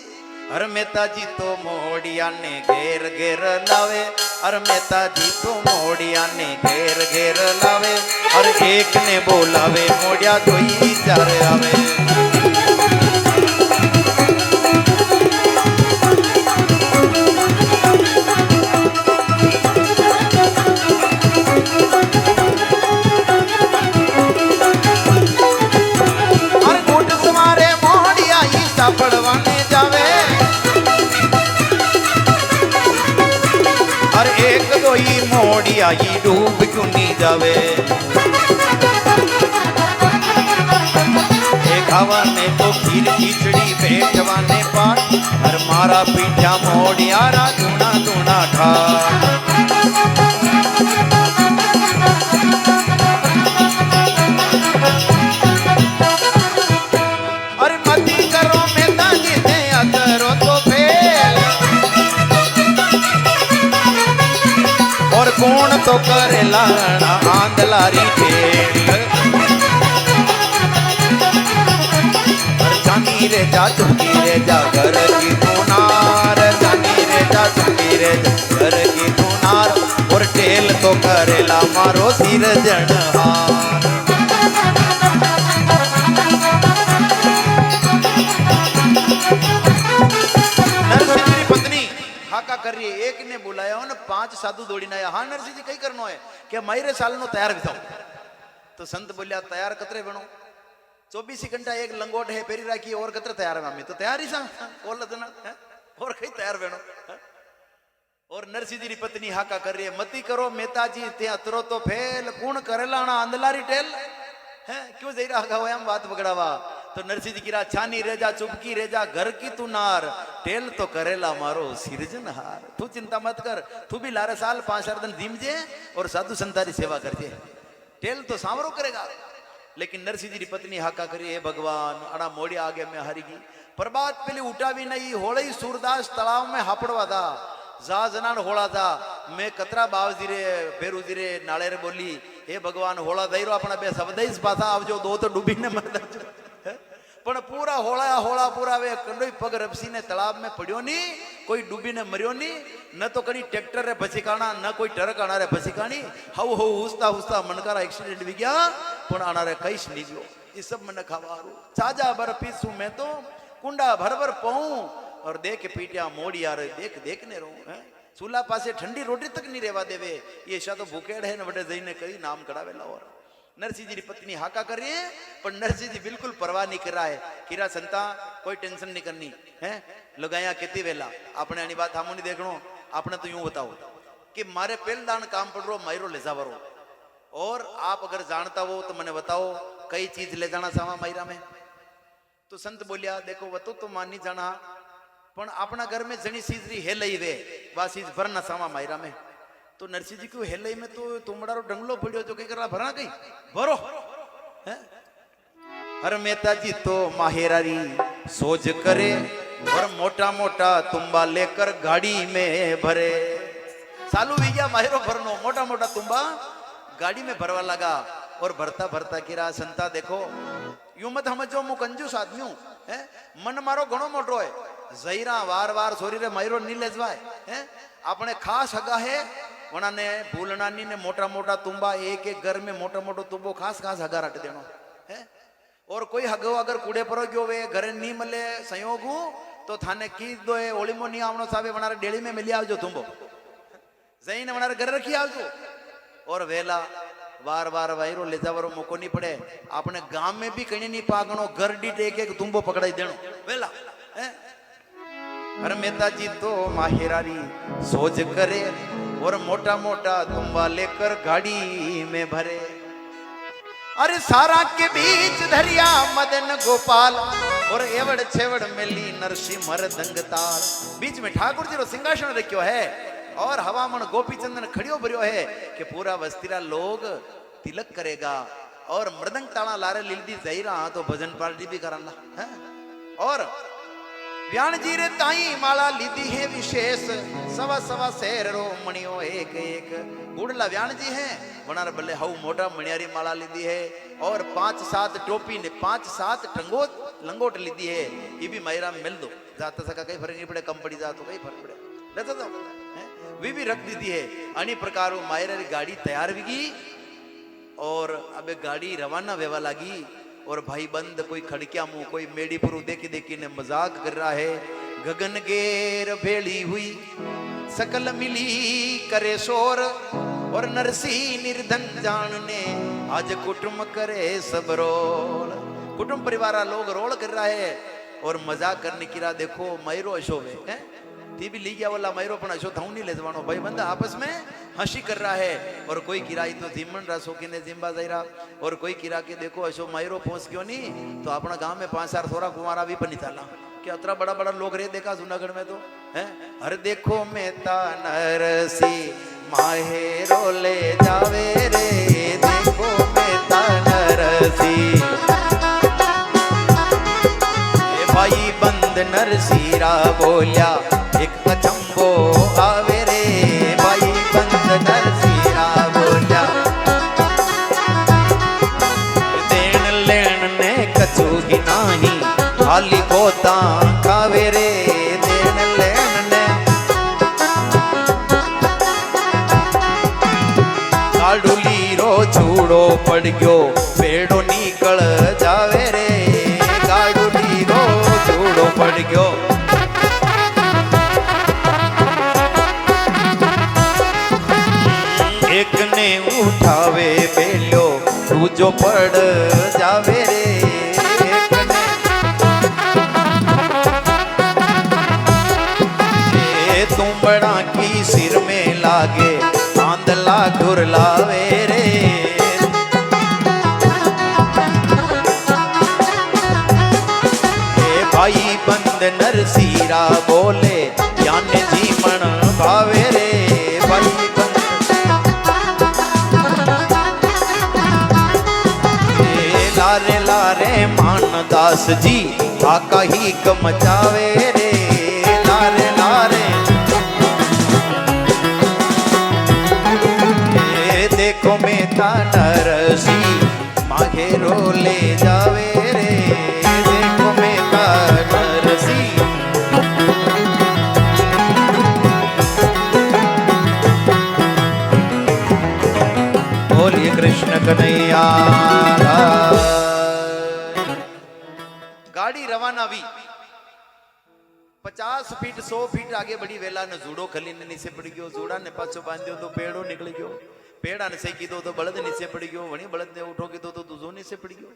हर मेहता जी तो मोड़िया ने घेर घेर लावे, हर मेहता जी तो मोड़िया ने घेर घेर लावे। हर एक ने बोलावे मोड़िया तो ही चार आवे। पड़वाने जावे, और एक दो ही मोड़िया ही डूब क्यों नहीं जावे। खावाने तो खीर खिचड़ी बैठवाने पाठ, और मारा पीठा मोड़िया रा दूना दूना ठा। कौन तो करे लाना आंधलारी टेल, जानी रे जा चुकी रे जा घर की तुनार, जानी रे जा चुकी रे जा घर की तुनार। और टेल तो करेला मारो सिर जनहार। नरसिंह जी पत्नी हाका कर रही है, एक ने बुलाया उन 5 साधु दौड़ी ना। हाँ नरसिंह जी कई करनो है कि मेरे साल नो तैयार भी तो संत बोलिया तैयार कतरे बनो 24 घंटा एक लंगोट है पेरी राखी और कतरे तैयार है मम्मी तो तैयार ही सा और लदना और कई तैयार बनो। और नरसिंह जी पत्नी हाका कर रही है, मती करो मेहता जी ते अतरो तो फेल कौन करेला अंधलारी टेल है क्यों जई रहा गाओ हम बात बगड़ावा। तो नरसिंह जी कीरा छानी रेजा चुपकी रेजा घर की तू नार, टेल तो करेला मारो सिरजनहार। तू चिंता मत कर, तू भी लारे साल 5 दिन धीमजे और साधु संतारी सेवा करजे, टेल तो सांवरो करेगा। लेकिन नरसिंह जी पत्नी हाका करी, हे भगवान अड़ा मोड़ी आगे में हारी गई। पर बात पहले उठा भी नहीं, होड़े सूरदास तालाब में हापड़वा था। जा जनान होळा जा मैं कतरा बावजी रे बेरुजी रे नाळे रे बोली हे भगवान होळा दईरो अपना बे सबदईस पासा आवजो दो तो डूबीने मर जाजो पण पूरा होळा होळा पूरा वे कंडोई पग रपसीने तालाब में पड़ियो नी कोई डूबीने मरियो नी न तो कहीं ट्रैक्टर रे भसीकाना न कोई ट्रक आना रे भसीकानी हव हव हुस्ता हुस्ता मनकारा एक्सीडेंट भी गया पण आना रे कईश नहीं गयो ये सब मन खावारू चाजा बर पीसू मैं तो कुंडा भर भर पाऊं और देख पीटिया मोड़ी यार देख देखने रहूं चूल्हा पासे ठंडी रोटी तक नहीं रेवा देवे ये शा तो भूखेड़ है न बटे जईने कई नाम कढ़ावेला और नरसिंह जी की पत्नी हाका कर रही है पर नरसिंह जी बिल्कुल परवाह नहीं कर रहा है कीरा संता कोई टेंशन नहीं करनी है लगाया कितनी वेला अपने आनी बात हमू नहीं देखनो आपने तो यूं बताओ कि मारे पेलदान काम पड़ रो मायरो ले जावरो और आप अगर जानता हो तो मैंने बताओ कई चीज ले जाना सामा मायरा में तो संत बोलिया देखो वो तो मानी जाना पण अपना घर में जनी सीजरी है लई वे वा चीज भरना सामा मायरा में तो नरसिंह जी को हेलई में तो तुमड़ारो डंगलो पड़ियो जो कई करा भरा कई भरो हर मेहता जी तो माहेरारी सोच करे और मोटा मोटा तुम्बा लेकर गाड़ी में भरे चालू भी गया माहेरो भरनो मोटा मोटा तुम्बा गाड़ी में भरवा लगा और भरता भरता कीरा संता देखो यूं मत समझो मु कंजूस आदमी हूं मन मारो घणो मोटो है जईरा वार वार सोरी रे मायरो नी लेजवाय अपने खास हगा है उन्होंने भूलना नी ने मोटा मोटा तुम्बा एक एक घर में मोटा मोटो तुम्बो खास खास हगा रट देनो है और कोई हगो अगर कूड़े पर गयो वे घरे नी मले संयोग हूं तो थाने की दो ओलिमो नी आवनो साबे बनारे डेली में मिली आवजो तुम्बो जई ने बनारे घर रखी आवजो और वेला वार वार वायरो ले जावरो मोको नहीं पड़े अपने गांव में भी कहीं नहीं पागणो घर डीट एक एक तुम्बो पकड़ाई देनो वेला हर मेहता जी तो माहिरारी सोच करे और मोटा मोटा तुम्बा लेकर गाड़ी में भरे अरे सारा के बीच धरिया मदन गोपाल और एवड़ छेवड़ मिली नरसिंह मरदंग ताल बीच में ठाकुर जी रो सिंहासन रखियो है और हवामन गोपी चंदन खड़ियो भरियो है कि पूरा वस्तीरा लोग तिलक करेगा और मृदंग ताला लारे लिलदी जईरा तो भजन पार्टी भी कराला और व्याण जी रे ताई माला लीधी है विशेष सवा सवा शेर रो मणियो एक एक गुड़ला व्याण जी है बनार बल्ले हाउ मोटा मणियारी माला लीधी है और 5-7 टोपी ने 5-7 टंगोट लंगोट लीधी है ये भी मायरा मिल दो जाता सका कई फर्क नहीं पड़े कम पड़ी जा तो कई फर्क पड़े लेता जाओ वी भी रख दी है अन्य प्रकार मायरा री गाड़ी तैयार भी और अब गाड़ी रवाना वेवा लगी और भाई बंद कोई खड़किया मुंह कोई मेड़ी पुरु देखी देखी ने मजाक कर रहा है गगन गेर भेड़ी हुई सकल मिली करे शोर और नरसी निर्धन जानने आज कुटुंब करे सब रोल कुटुंब परिवार लोग रोल कर रहा है और मजाक करने की रहा देखो मयूरो अशोक है ती भी ली गया वाला मयूरो पण अशोक थाऊ नहीं ले जवानो भाई बंदा आपस में हंसी कर रहा है और कोई किराई तो जिमन रहा सो ने जिम्बा जायरा और कोई किरा के देखो अशोक मयूरो पहुंच गयो नहीं तो अपना गांव में 5-4 थोड़ा कुमारा भी नहीं चला क्या अतरा बड़ा बड़ा लोग रे देखा जूनागढ़ में तो है हर देखो मेहता नरसी माहेरो ले जावे रे देखो मेहता नरसी भाई बंद नरसीरा बोलिया एक अचंबो आवे रे भाई बंद नरसीरा बोलिया देन लेन ने कछु ही नाही खाली गोता खावे रे देन लेन ने काडुली रो छूड़ो पड़ गयो पेड़ो निकल जावे रे काडुली रो छूड़ो पड़ गयो एक ने उठावे बेलो दूजो पड़ जावे रे एक ने तुमड़ा की सिर में लागे आंदला घुरलावे रे भाई बंद नरसीरा बोले यान जीवन भावे रे भाई लारे लारे मानदास जी आका ही कमचावे रे लारे लारे मेता नरसी माघेरो ले जावे रे देखो मेता नरसी बोलिए कृष्ण कन्हैया गाड़ी रवाना हुई 50 फीट 100 फीट आगे बढ़ी वेला ने जूड़ो खली ने नीचे पड़ गयो जूड़ा ने पाछो बांध्यो तो पेड़ो निकल गयो पेड़ा ने सही कीधो तो बळद नीचे पड़ गयो वणी बळद ने उठो कीधो तो दूजो नीचे पड़ गयो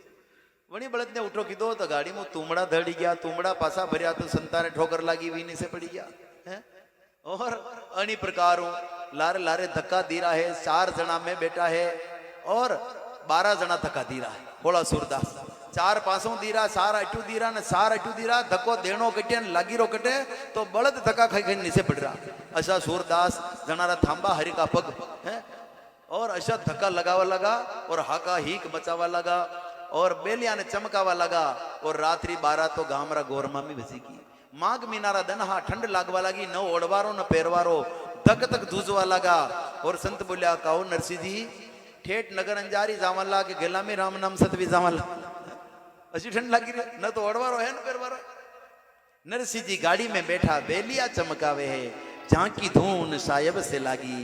वणी बळद ने उठो कीधो तो गाड़ी में तुमड़ा धड़ी गया तुमड़ा पासा भरया तो संताने ठोकर लागी वी नीचे पड़ गया हैं और अनी प्रकारों लारे लारे धक्का दी रहा है 4 जना में बैठा है और 12 जना धक्का दी रहा है बोला सूरदास 4 पासों दी रहा 4 अटू दी रहा ने 4 अटू दी रहा धक्को देनो कटे ने लागी रो कटे तो बळद धक्का खाई खाई नीचे पड़ रहा अशा सूरदास जनारा थांबा हरि का पग है और अशा धक्का लगावा लगा और हाका हीक मचावा लगा और बेलिया ने चमकावा लगा और रात्रि 12 तो गामरा गोरमा में बसी की माघ मीनारा दनहा ठंड लागवा लगी न ओढ़वारो न पैरवारो धक तक दूजवा लगा और संत बोलिया कहो नरसिंह जी ठेठ नगर अंजारी जावला के गेला में राम नाम सतवी जावला अच्छी ठंड लगी रे न तो ओढ़वारो है न पैरवारो नरसिंह जी गाड़ी में बैठा बेलिया चमकावे है झांकी धून सायब से लागी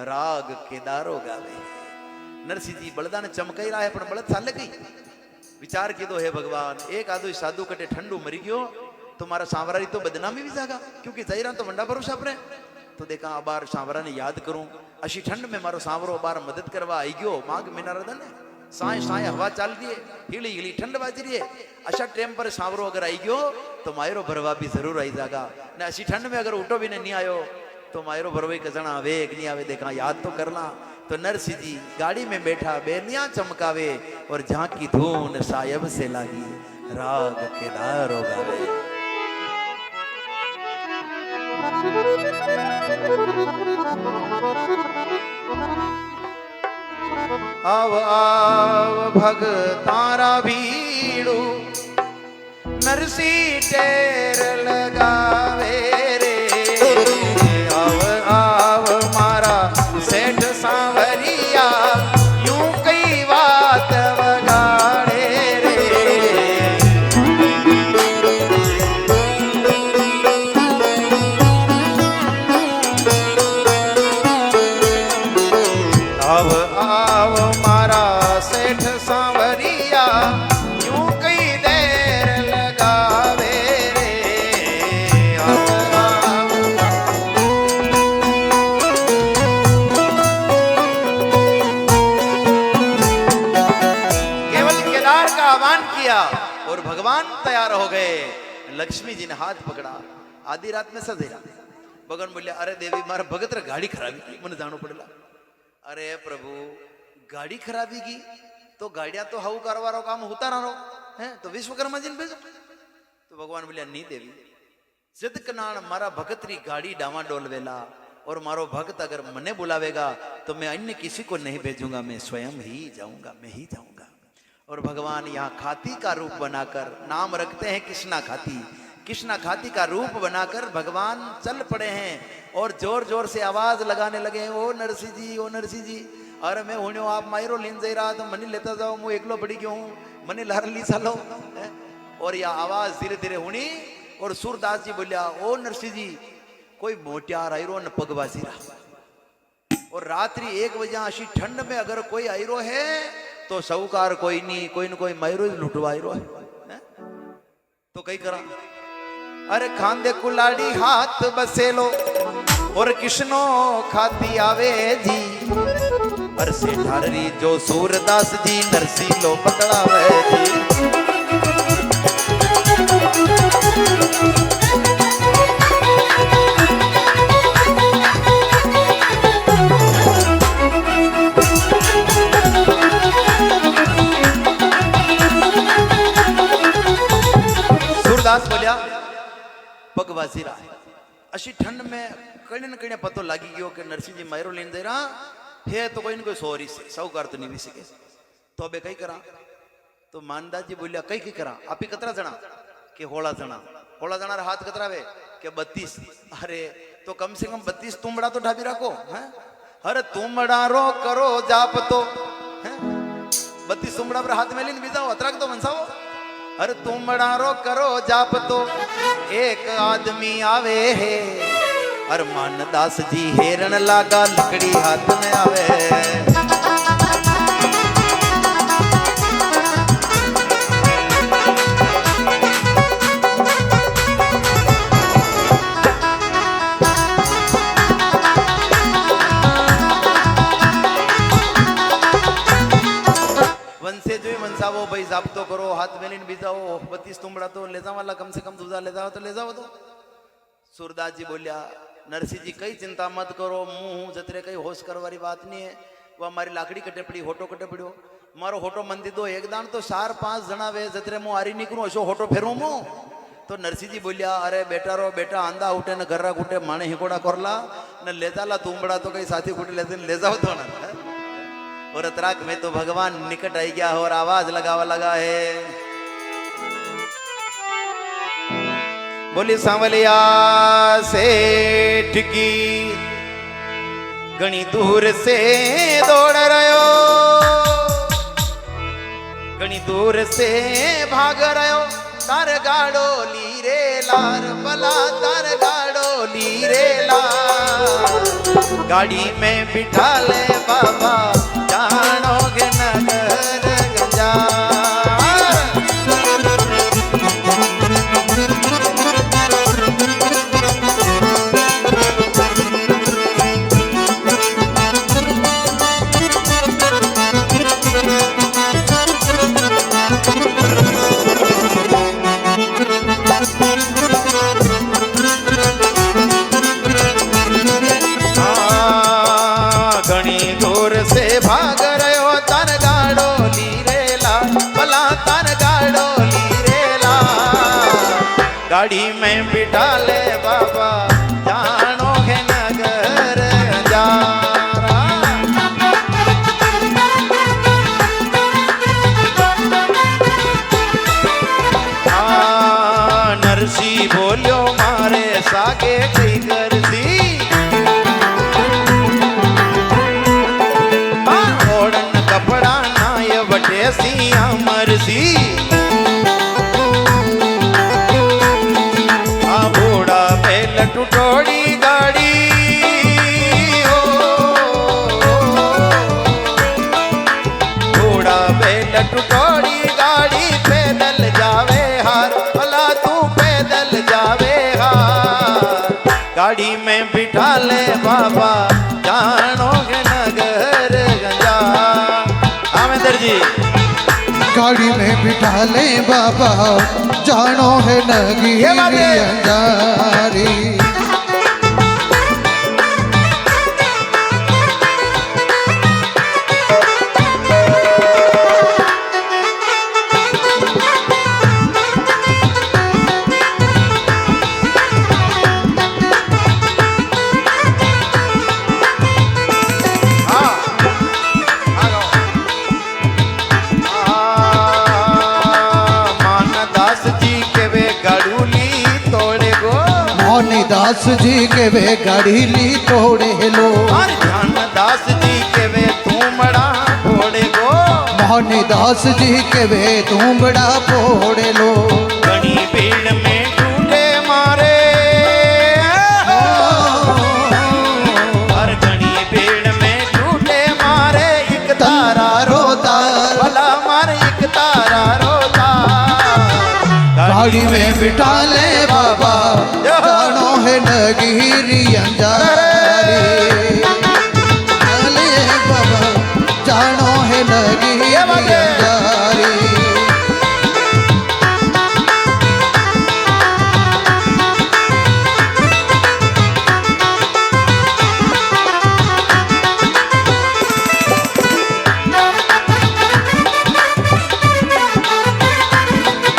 राग केदारो गावे नरसिंह जी बलदा ने चमकाई रहा है पर बलद साले गई विचार की तो है भगवान एक आदो साधु कटे ठंडू मरी गयो तुम्हारा सांवरारी तो बदनामी भी जागा क्योंकि जयरा तो मंडा भरोसा अपने तो देखा अबार सांवरा ने याद करूं अशी ठंड में मारो सांवरो अबार मदद करवा आई गयो माघ महीना रदन साय साय हवा चल रही है हिली हिली ठंड बाज रही है अशा टाइम पर सांवरो अगर आई गयो तो मायरो भरवा भी जरूर आई जागा ने अशी ठंड में अगर उठो भी नहीं आयो तो मायरो भरवे कजना आवे कि नहीं आवे देखा याद तो करना तो नरसिंह जी गाड़ी में बैठा बेलियां चमकावे और झांकी धून सायब से लागी राग केदारो गावे आव आव भगतारा भीड़ू नरसिंह टेर लगावे रे आव आव मारा सेठ सांवरिया यूं कई बात वगाड़े रे आव आव मारा सेठ सांवरिया यूं कई देर लगावे रे आव आव केवल केदार का आह्वान किया और भगवान तैयार हो गए लक्ष्मी जी ने हाथ पकड़ा आधी रात में सजेरा भगवान बोलिया अरे देवी मारा भगत रे गाड़ी खराबी मन जानो पड़ेला अरे प्रभु गाड़ी खराबी की तो गाड़िया तो हाउ करवारो काम होता रहो है तो विश्वकर्मा जी ने भेजो तो भगवान बोलिया नहीं देवी जिद कनाण मारा भगतरी गाड़ी डावा डोल वेला और मारो भक्त अगर मने बुलावेगा तो मैं अन्य किसी को नहीं भेजूंगा मैं स्वयं ही जाऊंगा मैं ही जाऊंगा और भगवान यहाँ खाती का रूप बनाकर नाम रखते हैं कृष्णा खाती का रूप बनाकर भगवान चल पड़े हैं और जोर जोर से आवाज लगाने लगे ओ नरसिंह जी अरे मैं हूँ आप मायरो लीन जा रहा तो मनी लेता जाओ मुँह एकलो पड़ी गयो हूँ मनी लार ली चालो और यह आवाज धीरे धीरे हुनी और सूरदास जी बोलिया ओ नरसिंह जी कोई मोटियार आयरो न पगबाजी रहा और रात्रि 1 बजे अशी ठंड में अगर कोई आयरो है तो साहूकार कोई नहीं कोई न कोई मायरो लुटवा आयरो है तो कई करा अरे खांदे कुलाड़ी हाथ बसेलो और कृष्णो खाती आवे जी अरे से ठाररी जो सूरदास जी नरसिंह लो पकड़ावे जी सूरदास बोलिया पगबाजी रहा अशी ठंड में कहीं न कहीं पतो लगी गयो कि नरसिंह जी मायरो लेन दे रहा है तो कोई न कोई सॉरी से साहूकार तो नहीं भी सके तो अबे कई करा तो मानदास जी बोलिया कई करा आप ही कतरा जना कि होड़ा जना रे हाथ कतरावे के 32 अरे तो कम से कम 32 तुमड़ा तो ढाबी रखो हैं अरे तुमड़ा रो करो जाप तो हैं? 32 तुमड़ा पर हाथ में लीन बीजाओ अतरक तो मनसाओ। अरे तुमड़ा रो करो जाप तो एक आदमी आवे है। अरे मानदास जी हेरण लागा लकड़ी हाथ में आवे। वनसे जो मनसावो भाई जाप तो करो हाथ में लीन बीजाओ 32 तुमड़ा तो ले जाओ वाला कम से कम दूजा ले जाओ तो ले जाओ तो। सूरदास जी बोलिया नरसिंह जी कई चिंता मत करो मुंह जतरे कई होश करवारी बात नहीं है। वो हमारी लाकड़ी कटे पड़ी होटो कटे पड़ो मारो होटो मंदी दो एक दान तो 4-5 जना वे जतरे मुँह आरी निकलू ऐसो होटो फेरू मुँह। तो नरसिंह जी बोलिया अरे बेटा रो बेटा आंदा उठे न गर्रा कुटे माने हिकोड़ा करला न ले जाला तुमड़ा तो कई साथी कुटे ले जाओ तो ना। और अतराक में तो भगवान निकट आई गया और आवाज लगावा लगा है। बोली सांवलिया सेठ की घनी दूर से दौड़ रहो घनी दूर से भाग रहो तार गाड़ो लीरे लार भला तार गाड़ो लीरे लार। गाड़ी में बिठा ले बाबा जानोगे नगर गंजा। गाड़ी में बिठा ले बाबा जानो है नगर जा। नरसी बोलियो मारे सागे कई करसी ओढ़न कपड़ा नाय बटे सी अमरसी। टुटोड़ी गाड़ी हो घोड़ा बैल टुटोड़ी गाड़ी पैदल जावे हार भला तू पैदल जावे हार। गाड़ी में बिठा ले बाबा जानोगे नगर गंजा। आमेंदर जी गाड़ी में बिठा ले बाबा जानो है नगीरी अंजारी। दास जी के वे गाड़ी ली तोड़े लो दास जी के वे तुमड़ा फोड़े गो मोहनी दास जी के वे तुमड़ा फोड़े लो। घनी भीड़ में टूटे मारे हर घनी भीड़ में टूटे मारे एक तारा रोता भला मारे एक तारा रोता। गाड़ी में बिठा ले बाबा जानो है नगीरी अंजारी। चले बाबा जानो है नगीरी अंजारी।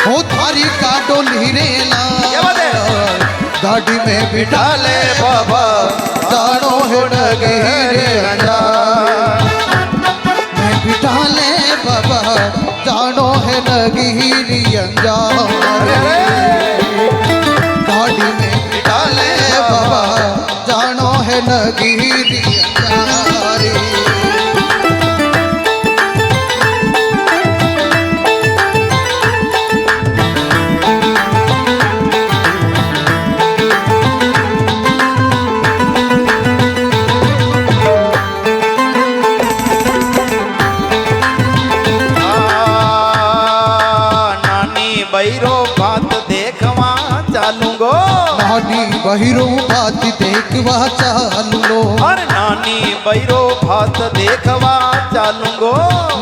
हो थारी काटो लीरेला गाड़ी में बिठा ले बाबा जानो है नगीरी अंजारी। में बिठा ले बाबा जानो है नगीरी अंजारी। गाड़ी में बिठा ले बाबा जानो है नगीरी अंजारी। बैरो बात देखवा चालूंगो नानी बहिरो बात देखवा चालू लो अरे नानी बैरो बात देखवा चालूंगो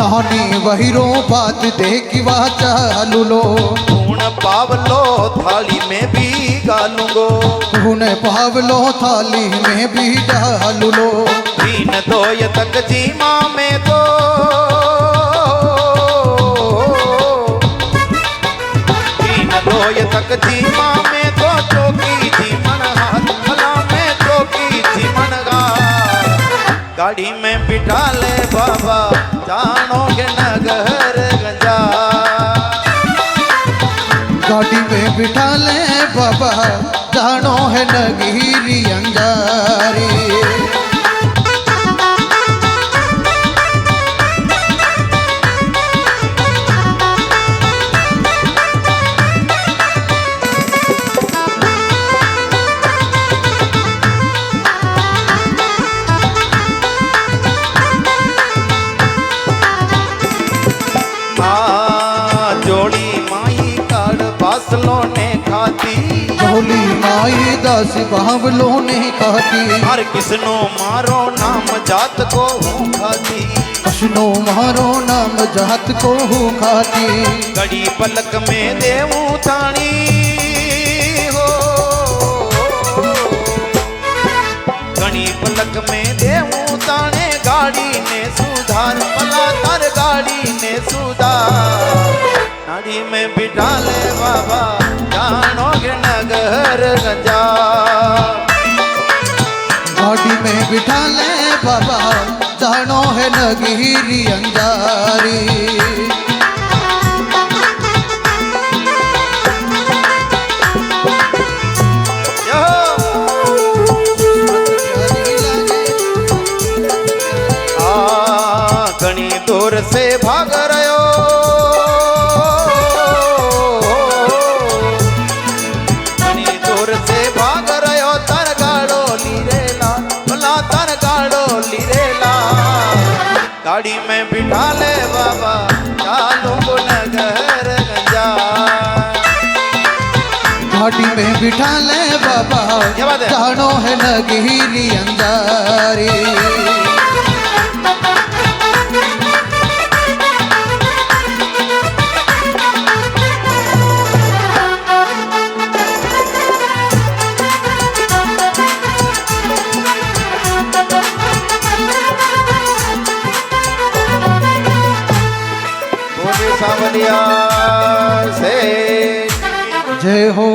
नानी बहिरो बात देखवा चालू लो गुण पावलो थाली में भी गालूंगो गुण पावलो थाली में भी डालू लो दीन दोय तक जीमा में तो दीन दोय तक जीमा में तो चौकी जीवन हाथ भला में चौकी जीवन गा गाड़ी में बिठा ले बाबा जानोगे नगर गंजा गाड़ी में बिठा ले बाबा जानो है नगीरी अंजारी झोली माई दस बावलो ने खाती हर किसनो मारो नाम जात को हूँ खाती कृष्णो मारो नाम जात को हूँ खाती घड़ी पलक में देवू ताणी हो घड़ी पलक में देवू ताणे गाड़ी ने सुधार भला तर गाड़ी ने सुधार नाड़ी में बिठा ले बाबा जानोगे नगर गंजा गाड़ी में बिठा ले बाबा जानो है नगीरी अंजारी घनी दूर से भाग रहो गाड़ी में बिठा ले बाबा चालू नगर गंजा गाड़ी में बिठा ले बाबा जानो है नगीरी अंजारी सावलिया से जय हो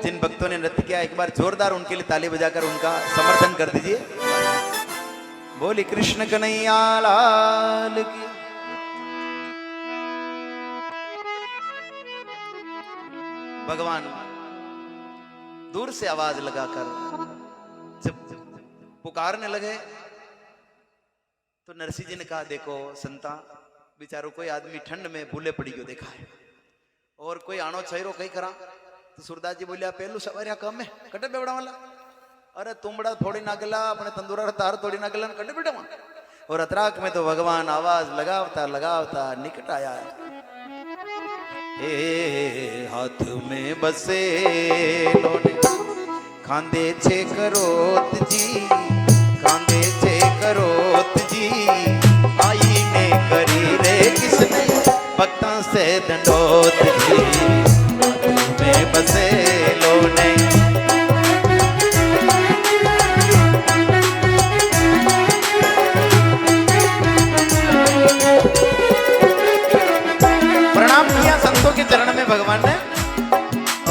जिन भक्तों ने नृत्य किया एक बार जोरदार उनके लिए ताली बजाकर उनका समर्थन कर दीजिए। बोली कृष्ण कन्हैया लाल की। भगवान दूर से आवाज लगाकर जब पुकारने लगे तो नरसिंह जी ने कहा देखो संता बेचारो कोई आदमी ठंड में भूले पड़ी गयो देखा है और कोई आनो चेहरो कहीं करा तो सूरदास जी बोलिया पहलू सवारिया कम है कटे बेवड़ा वाला अरे तुमड़ा थोड़ी ना गला अपने तंदूरा तार थोड़ी ना गला कटे बेटा और अतराक में तो भगवान आवाज लगावता लगावता निकट आया हे हाथ में बसे लोने खांदे छे करोत जी खांदे छे करोत जी आई ने करी रे किसने भक्ता से दंडोत जी हाथ में बसे लोने प्रणाम किया संतों के चरण में भगवान ने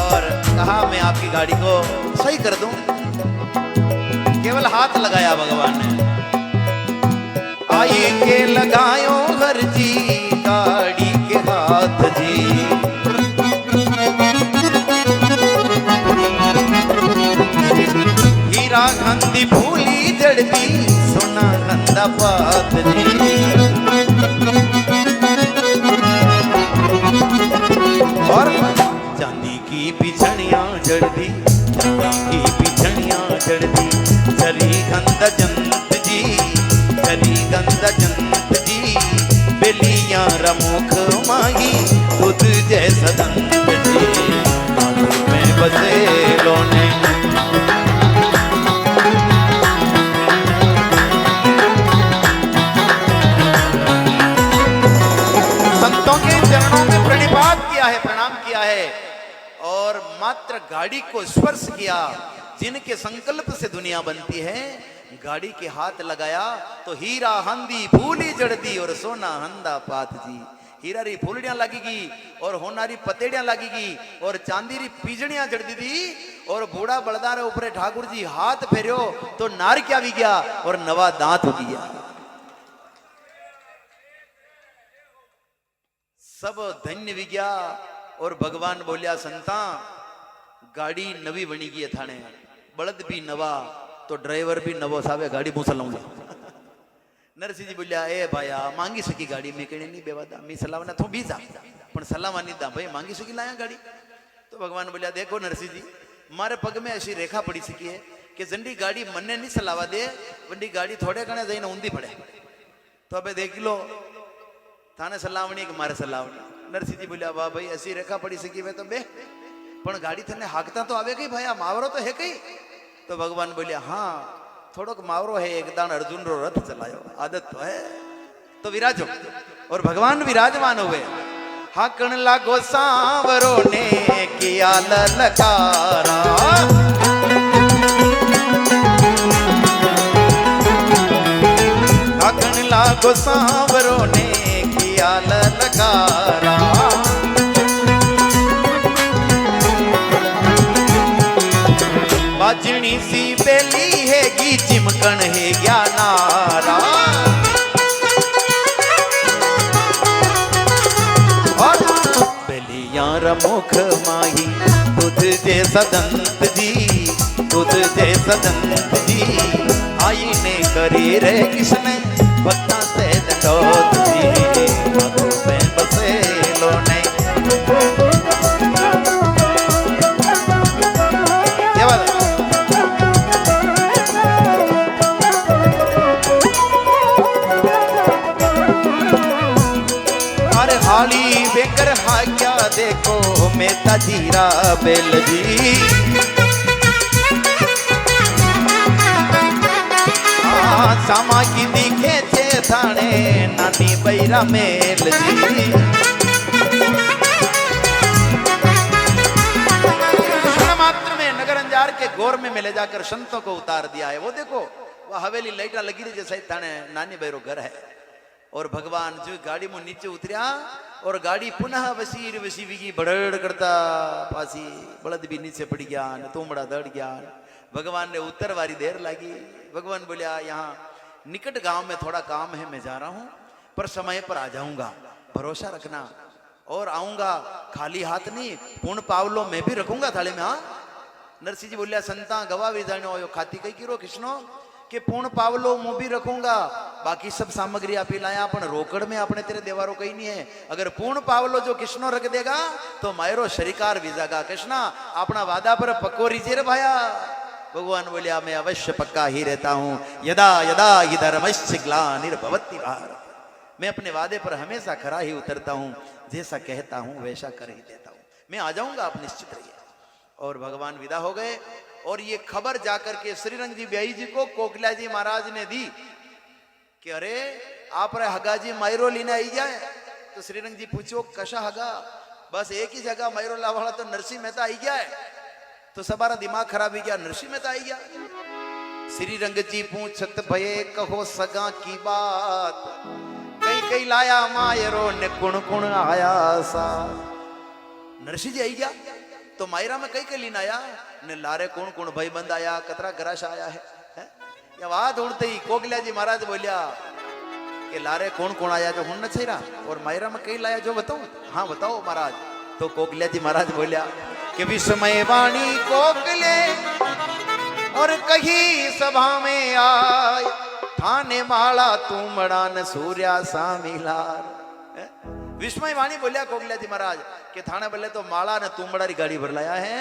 और कहा मैं आपकी गाड़ी को सही कर दूं। केवल हाथ लगाया भगवान ने आई के लगायो हर जी गाड़ी के हाथ जी हीरा गंदी फूली जड़ती सोना गंदा पात जी और चांदी की पिछड़ियां जड़ती चांदी की पिछड़ियां जड़ती चली गंदा जंत जी चली गंदा जंत जी बेलियां रमुख माही दूध जैसा सदंत जी माधु में बसे लोने। संतों के चरणों में प्रणिपात किया है, प्रणाम किया है और मात्र गाड़ी को स्पर्श किया। जिनके संकल्प से दुनिया बनती है, गाड़ी के हाथ लगाया तो हीरा हंदी फूली जड़दी और सोना हंदा पात जी। हीरा री फूलड़ियां लगेगी और होनारी पतेड़ियां लगेगी और चांदी री पीजड़ियां जड़ दी और बूढ़ा बलदार ऊपर ठाकुर जी हाथ फेरियो तो नार क्या भी गया और नवा दांत हो गया। सब धन्य भी गया और भगवान बोलिया संता गाड़ी नवी बनी गई थाने, बलद भी नवा तो ड्राइवर भी नवो सावे गाड़ी मुंह चलाऊंगा। नरसिंह जी बोलिया ए भाया मांगी सकी गाड़ी में कहने नहीं बेवादा मी सलावना थो बीजा पण सलावा नहीं दा भाई मांगी सकी लाया गाड़ी। तो भगवान बोलिया देखो नरसिंह जी मारे पग में ऐसी रेखा पड़ी सकी है कि जंडी गाड़ी मन्ने नहीं सलावा दे वंडी गाड़ी थोड़े घणे जईने ऊंधी पड़े। तो अबे देख लो थाने सलावनी कि मारे सलावनी। नरसिंह जी बोलिया वाह भाई ऐसी रेखा पड़ी सकी वे तो बे पण गाड़ी थने हाकता तो आवे कई भाई मावरो तो है कई। तो भगवान बोलिया हाँ थोड़ोक मावरो है, एक दान अर्जुन रो रथ चलायो आदत तो है। तो विराजो और भगवान विराजमान हुए। हाकण लागो सांवरो ने किया ललकारा, हाकण लागो सांवरो ने किया ललकारा। बाजनी सी बेली हैगी चिमकन है ज्ञानारा, और बेलियां रमुख माही तुझ जे सदंत जी, तुझ जे सदंत जी आई ने करी रे किसने भक्ता से दंडोत जी मधु में बसे लोने। हाली बेकर हा क्या देखो मेता जीरा बेल जी, सामा की दिखे छे थाने नानी बैरा मेल जी। मात्र में नगर अंजार के गोर में ले जाकर संतों को उतार दिया है। वो देखो वह हवेली लाइटा लगी रही जैसे थाने नानी बैरो घर है। और भगवान जो गाड़ी में नीचे उतरिया और गाड़ी पुनः वसीर वसीवी की बड़ड़ करता पासी बड़द भी नीचे पड़ गया न तुमड़ा दड़ गया। भगवान ने उत्तर वारी देर लगी। भगवान बोलिया यहाँ निकट गांव में थोड़ा काम है, मैं जा रहा हूं पर समय पर आ जाऊंगा, भरोसा रखना और आऊंगा खाली हाथ नहीं, पूर्ण पावलो मैं भी रखूंगा थाली में। हाँ नरसिंह जी बोलिया संता गवा भी जानो यो खाती कई किरो कृष्णो कि पूर्ण पावलो मुंह भी रखूंगा, बाकी सब सामग्री आप ही लाया अपन रोकड़ में आपने तेरे देवारो कहीं नहीं है। अगर पूर्ण पावलो जो कृष्णो रख देगा तो मायरो शरीकार विजागा। कृष्णा अपना वादा पर पक्को रीजे रे भाया। भगवान बोलिया मैं अवश्य पक्का ही रहता हूं। यदा यदा हि धर्मस्य ग्लानिर्भवति भारत, मैं अपने वादे पर हमेशा खरा ही उतरता हूं, जैसा कहता हूं वैसा कर ही देता हूं, मैं आ जाऊंगा आप निश्चित रहिए। और भगवान विदा हो गए। और ये खबर जाकर के श्रीरंग जी ब्याई जी को कोकिला जी महाराज ने दी कि अरे आप रे हगा जी मायरो लेने आई जाए। तो श्रीरंग जी पूछो कशा हगा, बस एक ही जगह मायरो लावाला तो नरसिंह मेहता आई गया है। तो सबारा दिमाग खराब ही गया, नरसिंह मेहता आई गया। श्रीरंग जी पूछत भये कहो सगा की बात, कई कई लाया मायरो ने कुण कुण आया सा। नरसिंह जी आई गया तो मायरा में कई कई लीन आया ने लारे कौन कौन भाई बंद आया, कतरा गराश आया है? या बात उड़ते ही कोकिला जी महाराज बोलिया कि लारे कौन कौन आया जो हुन न छेरा और मायरा में कई लाया जो बताओ। हाँ बताओ महाराज। तो कोकिला जी महाराज बोलिया कि विस्मय वाणी कोकिले और कही सभा में आय, थाने माला तुमड़ा न सूर्या सामिलार। विस्मय वाणी बोलिया कोकिला जी महाराज के थाने बोले तो माला ने तुमड़ा री गाड़ी भर लाया है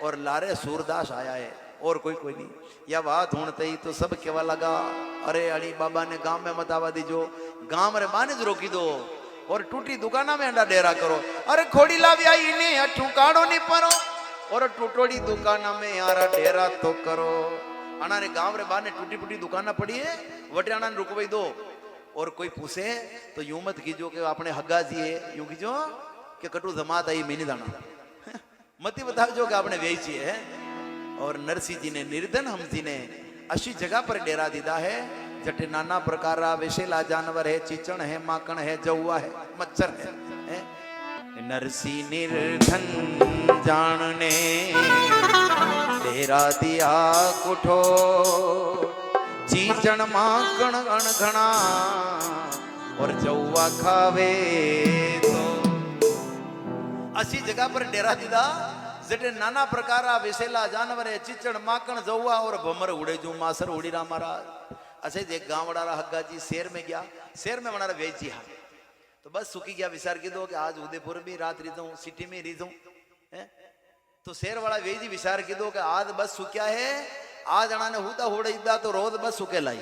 और लारे सूरदास आया है और कोई कोई नहीं। या बात होते ही तो सब केवा लगा अरे अड़ी बाबा ने गांव में मत आवा दीजो, गांव रे माने ज रोकी दो और टूटी दुकाना में अंडा डेरा करो। अरे खोड़ी लावी आई इन्हें अठू काड़ो नहीं परो और टूटोड़ी दुकाना में यारा डेरा तो करो। आना रे गांव रे बाने टूटी फूटी दुकाना पड़ी है वटियाना ने रुकवाई दो। और कोई पूछे तो यूं मत कीजो कि आपने हग्गा जी है, यूं कीजो कि कटु जमात आई मैंने दाना मत ही बताओ कि आपने वेची है। और नरसिंह जी ने निर्धन हम जी ने अशी जगह पर डेरा दीदा है जटे नाना प्रकार विशेला जानवर है, चिचण है, माकण है, जौआ है, मच्छर है। नरसिंह निर्धन जानने डेरा दिया कुठो चीचण माकण अणघणा और जौआ खावे तो। असी जगह पर डेरा दीदा जटे नाना प्रकार विशेला जानवर है, चिचण माकण जौआ और भमर उड़े जू मासर उड़ी रा महाराज। अच्छा एक गांव वाला हग्गा जी शहर में गया, शहर में वनारा वेची हा तो बस सुखी गया विचार की दो कि आज उदयपुर में रात रिजू सिटी में रिजू है। तो शहर वाला वेजी विचार की दो कि आज बस सुख्या है, आज अणा ने हुदा हुड़ा तो रोज बस सुखे लाई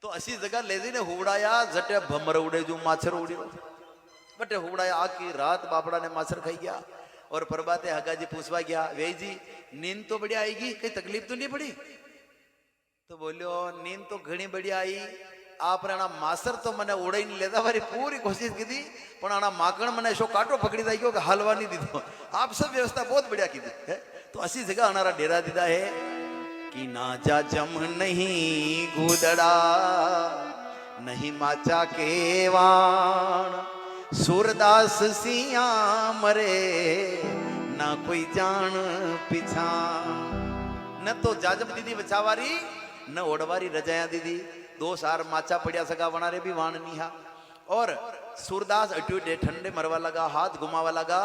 तो असी जगह लेजी ने हुड़ाया जटे भमर उड़े जू माछर उड़ी बटे हुड़ाया आखी रात बापड़ा ने माछर खाई गया। और प्रभाते हगा जी पूछवा गया वे जी नींद तो बढ़िया आएगी, कहीं तकलीफ तो नहीं पड़ी? तो बोलियो नींद तो घनी बढ़िया आई, आपने आना मासर तो मैंने उड़े नहीं लेता वारी पूरी कोशिश की थी पर आना माकड़ मैंने शो काटो पकड़ी था क्यों हलवा नहीं दी दो। आप सब व्यवस्था बहुत बढ़िया की थी है। तो असी जगह हमारा डेरा दीदा है कि ना जा जम नहीं गुदड़ा नहीं माचा केवाण सूरदास सिया मरे ना कोई जान पिछा। न तो जाजम दीदी बचावारी न ओडवारी रजाया दीदी, दो सार माचा पड़िया सगा वनारे भी वाण निहा। और सूरदास अट्यूडे ठंडे मरवा लगा, हाथ घुमावा लगा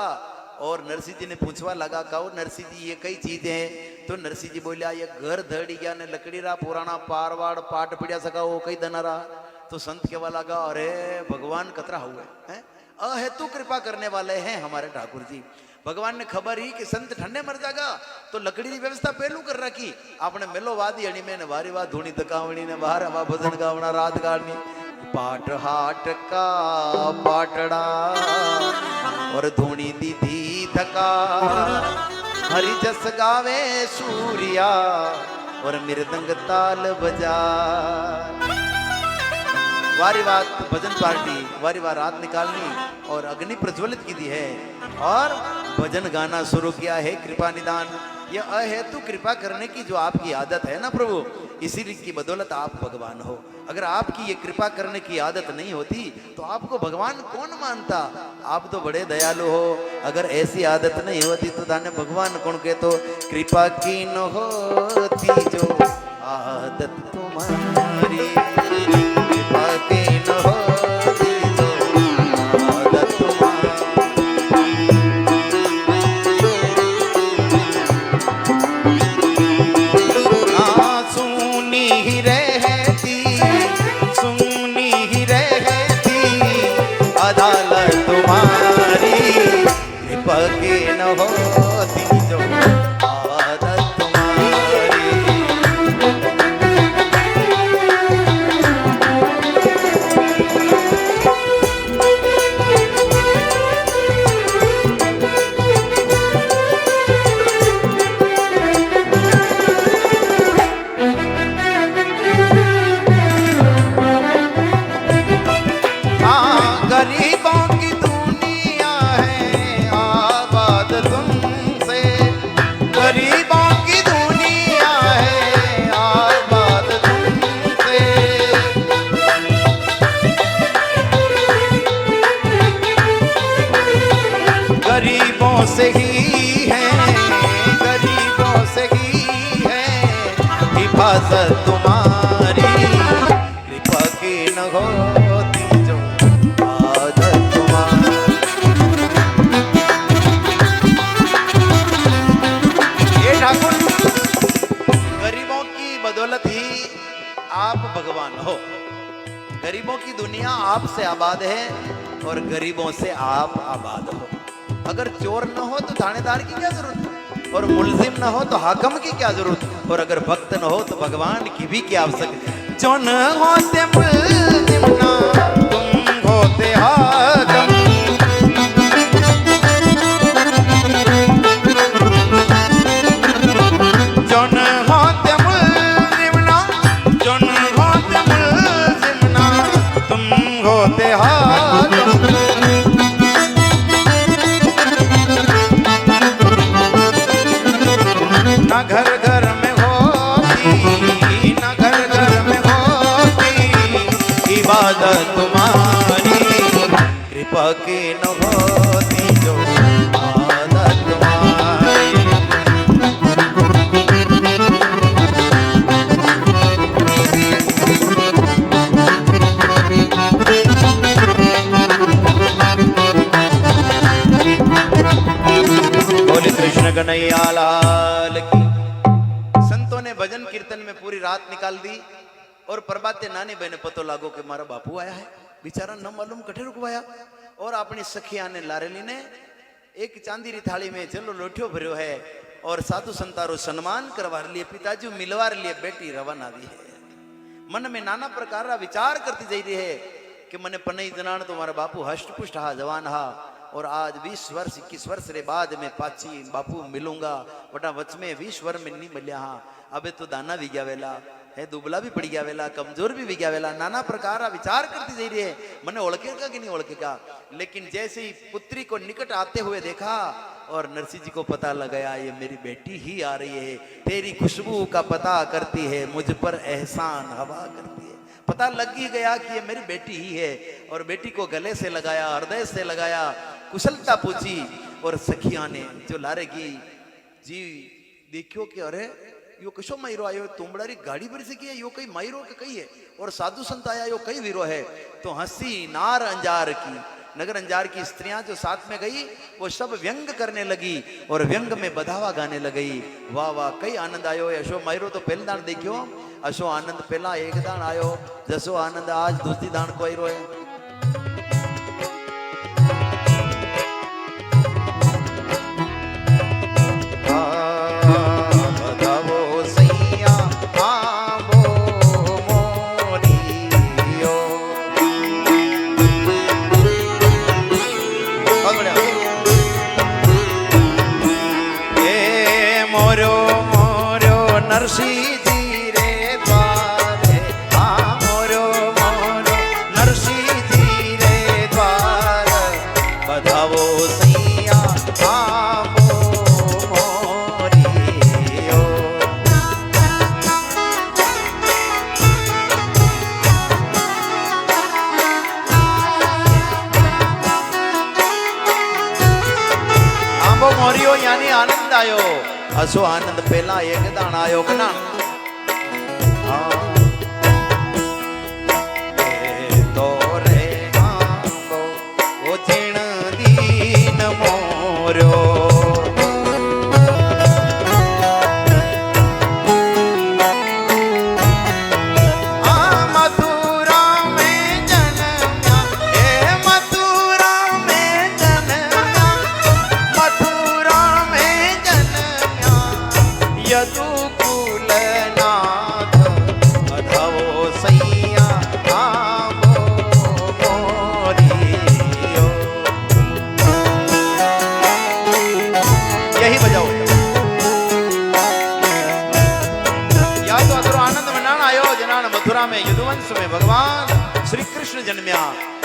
और नरसिंह जी ने पूछवा लगा कहो नरसिंह जी ये कई चीज है? तो नरसिंह जी बोलिया ये घर धड़ी गया ने लकड़ी रा पुराना पारवाड़ पाट पड़िया सका वो कई दनारा। तो संत केवा लगा अरे भगवान कतरा हुए हैं, अहेतु कृपा करने वाले हैं हमारे ठाकुर जी। भगवान ने खबर ही कि संत ठंडे मर जागा तो लकड़ी की व्यवस्था पहलू कर रखी। आपने मेलो वादी अणी में वारी वाद धूनी तकावणी ने बाहर हवा भजन गावना रात गाड़नी पाट हाट का पाटड़ा और धूनी दीदी थका हरि जस गावे सूर्या और मृदंग ताल बजा। वारी बात भजन पार्टी वारी बार रात निकालनी और अग्नि प्रज्वलित की दी है और भजन गाना शुरू किया है। कृपा निदान ये अहेतु कृपा करने की जो आपकी आदत है ना प्रभु, इसी की बदौलत आप भगवान हो। अगर आपकी ये कृपा करने की आदत नहीं होती तो आपको भगवान कौन मानता? आप तो बड़े दयालु हो, अगर ऐसी आदत नहीं होती तो ताने भगवान कौन कहतो? कृपा की न होती जो आदत तुम्हारी, कृपा की न होती जो आदत तुम्हारी। सुनी ही रहती अदालत तुम्हारी, कृपा की न होती जो आदत तुम्हारी। गरीबों की दुनिया है आबाद तुमसे, गरीबों की दुनिया है आबाद तुमसे। गरीबों से ही है, गरीबों से ही है हिफाजत तुम्हारी, कृपा की न होती जो आदत तुम्हारी। ये ठाकुर गरीबों की बदौलत ही आप भगवान हो। गरीबों की दुनिया आपसे आबाद है और गरीबों से आप आबाद हो। अगर चोर न हो तो थानेदार की क्या जरूरत, और मुलजिम न हो तो हाकम की क्या जरूरत, और अगर भक्त न हो तो भगवान की भी क्या आवश्यकता। जो न होते मुलजिम ना तुम होते मांगो ते हाथ ना घर घर में होती ना घर घर में होती इबादत तुम्हारी कृपा की न होती जो आदत तुम्हारी बोले कृष्ण कन्हैया लाल की। संतों ने भजन कीर्तन में पूरी रात निकाल दी और प्रभाते नानी बहने पतो लागो कि मारा बापू आया है, बेचारा न मालूम कठे रुकवाया। और अपनी सखिया ने लारेली ने एक चांदी री थाली में चलो लोठियो भर्यो है और साधु संतारो सम्मान करवा लिए, पिताजी मिलवार लिए बेटी रवाना दी है। मन में नाना प्रकार का विचार करती जा रही है कि मने पनई जनान तो मारा बापू हष्ट पुष्ट हा जवान हा और आज 20 वर्ष 21 वर्ष रे बाद में पाची बापू मिलूंगा वटा वच में 20 वर्ष में नहीं मिलिया हाँ अबे तो दाना भी गया वेला है, दुबला भी पड़ गया वेला, कमजोर भी गया वेला, नाना प्रकार विचार करती जा रही है। मने ओळखेगा कि नहीं ओळखेगा, लेकिन जैसे ही पुत्री को निकट आते हुए देखा और नरसिंह जी को पता लगाया ये मेरी बेटी ही आ रही है, तेरी खुशबू का पता करती है, मुझ पर एहसान हवा करती है। पता लग ही गया कि ये मेरी बेटी ही है और बेटी को गले से लगाया, हृदय से लगाया, कुशलता पूछी और सखिया ने जो लारेगी जी देखियो कि अरे यो कशो मायरो आयो, तुमड़ारी गाड़ी भरी से किया यो कई मायरो के कई है और साधु संत आया यो कई वीरो है। तो हंसी नार अंजार की, नगर अंजार की स्त्रियां जो साथ में गई वो सब व्यंग करने लगी और व्यंग में बधावा गाने लगी। वाह वाह कई आनंद आयो है। अशो मायरो तो पहले दान देखियो, अशो आनंद पहला एक दान आयो, जसो आनंद आज दूसरी दान को आयो है। नरसिंह जी रे द्वारे हाँ मोरो मोरो नरसिंह जी रे द्वारे बधावो सैया हाँ मोरियो। आंबो मोरियो यानी आनंद आयो। असो आनंद पहला एक दान आयो कना तो रे आंबो ओ जिण दीन मोरो मथुरा में जन्मा ए मथुरा में जन्मा मथुरा में जन्मा यदुकुल नाथ बधावो सैया आंबो मोरियो। यही बजाओ या तो अधरो आनंद मनान आयो जनान मथुरा में यदुवंश में भगवान श्री कृष्ण जन्म्या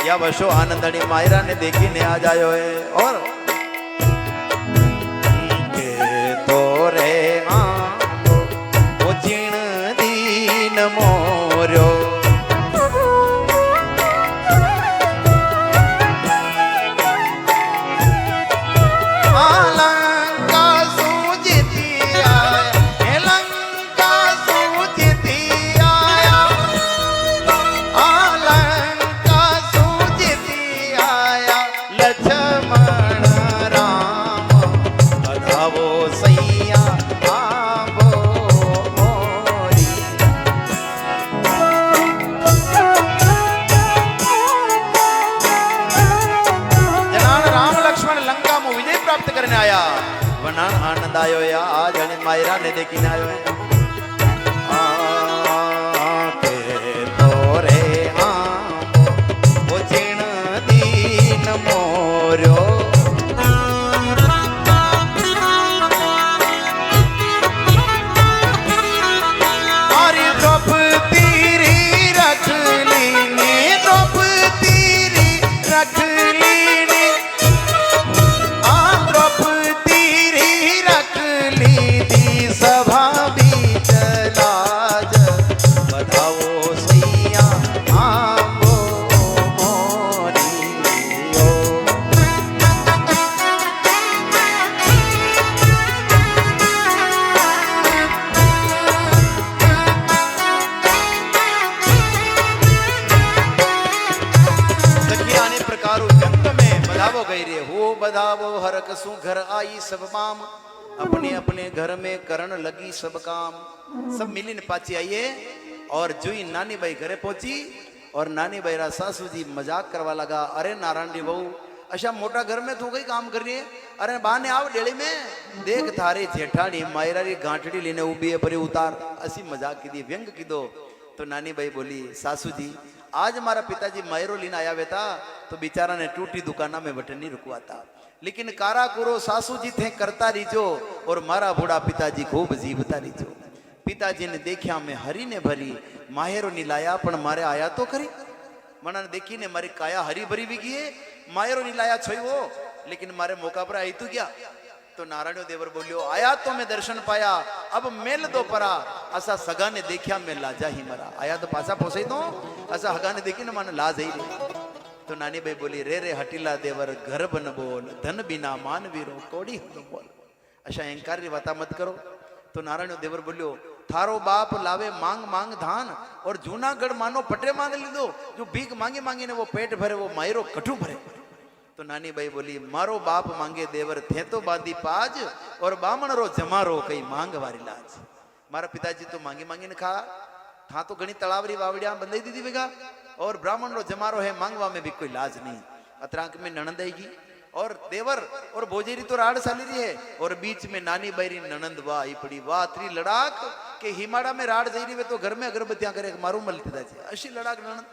या वशो आनंदनी मायरा ने देखी ने आ जायो है। और रे आंबो ओ जिण दीन मोरो लंका सूझती आया लंका सूझती आया लंका सूझती आया लक्ष्मण राम बधावो सैया आंबो मोरी। जनान राम लक्ष्मण लंका में विजय प्राप्त करने आया वना आनंद आयो या आज हने मायरा ने देखी ना आयो है। तोरे आंबो ओ जिण दीन मोरो द्रौपदी बधावो गई रे हो बधावो हर कसू घर आई सब माम अपने अपने घर में करण लगी सब काम। सब मिलीने पाची आइए और जुई नानी बाई घरे पहुंची और नानी बाई रा सासू जी मजाक करवा लगा, अरे नारायण जी बहू अच्छा मोटा घर में तू कई काम कर रही है, अरे बाने आव डेली में देख थारे जेठानी मायरा री गांठड़ी लेने उभी है परे उतार। असी मजाक की दी व्यंग की दो। तो नानी बाई बोली, सासू जी आज हमारा पिताजी मायरो लीने आया हुआ था तो बेचारा ने टूटी दुकाना में बटन नहीं रुकवाता, लेकिन कारा कुरो सासू जी थे करता रीजो और मारा बूढ़ा पिताजी खूब जीवता रीजो। पिताजी ने देखा मैं हरी ने भरी माहेरो नी लाया पण मारे आया तो खरी, मना ने देखी ने मारी काया हरी भरी भी गई माहेरो नी लाया छोई वो, लेकिन मारे मौका पर आई तू क्या। तो नारायण देवर बोलियो, आया तो मैं दर्शन पाया अब मेल दो परा, असा सगा ने देखा मैं लाजा ही मरा। आया तो पासा पोसे दो असा हगा ने देखी ना माने लाज ही रही। तो नानी भाई बोली, रे रे हटीला देवर घर बन बोल धन बिना मान वीरो कोड़ी बोल, अच्छा अहंकार की बात मत करो। तो नारायण देवर बोलियो, थारो बाप लावे मांग मांग धान और जूनागढ़ मानो पटे मांग लीधो, जो भीख मांगी मांगी ने वो पेट भरे वो मायरो कठू भरे। तो नानी बाई बोली, मारो बाप मांगे देवर थे तो बांधी पाज और बामण रो जमारो कई मांग वारी लाज। मारा पिताजी तो मांगी मांगी ने खा था तो घनी तलावरी वावड़िया बंदई दीदी बेगा और ब्राह्मण रो जमारो है मांगवा में भी कोई लाज नहीं। अतरांक में ननंद आएगी और देवर और भोजेरी तो राड़ साली रही है और बीच में नानी बैरी ननंद वाह आई पड़ी वाह त्री लड़ाक के हिमाड़ा में राड़ जाई रही तो घर में अगरबत्तियां करे मारू मलती दाचे अशी लड़ाक ननंद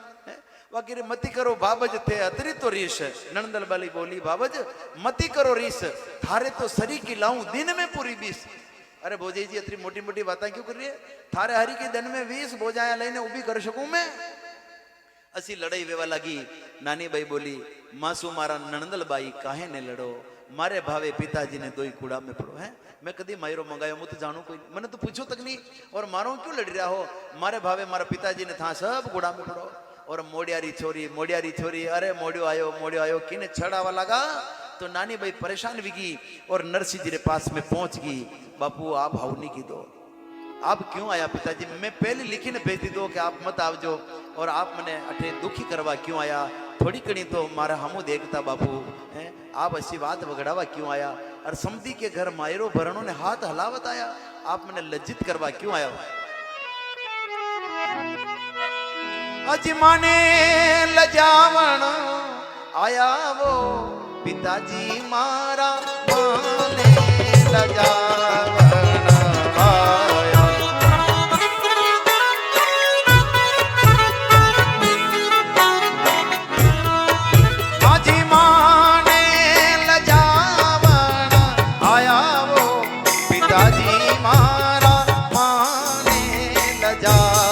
वगैरह मती करो बाबज थे अतरी तो रीस। ननंदल बाली बोली, बाबज मती करो रीस थारे तो सरी की लाऊं दिन में पूरी 20। अरे भोजे जी अतरी मोटी मोटी बातें क्यों कर रही है, थारे हरी के दिन में 20 भोजाया लेने उभी कर सकूं मैं। असी लड़ाई वेवा लगी। नानी बाई बोली, मासू मारा ननंदल बाई काहे ने लड़ो, मारे भावे पिताजी ने दो ही कूड़ा में पड़ो है। मैं कदी मायरो मंगायो मु तो जानू कोई मैंने तो पूछो तक नहीं और मारो क्यों लड़ रहा हो, मारे भावे मारा पिताजी ने था सब कूड़ा में पड़ो। और मोड़ियारी छोरी अरे मोड़ियो आयो किने छड़ावा लगा। तो नानी भाई परेशान भी की और नरसिंह जी के पास में पहुंच गई। बापू आप हाउनी की दो, आप क्यों आया पिताजी, मैं पहले लिखी ने भेज दी दो कि आप मत आवजो और आप मैंने अठे दुखी करवा क्यों आया, थोड़ी कड़ी तो मारा हमू देखता बापू है, आप ऐसी बात बगड़ावा क्यों आया। और समधी के घर मायरो भरणों ने हाथ हलावत आया, आप मैंने लज्जित करवा क्यों आया। अजमाने लजावण आया वो पिताजी मारा माने लजावण आया। अजमाने लजावण आया वो पिताजी मारा माने लजावण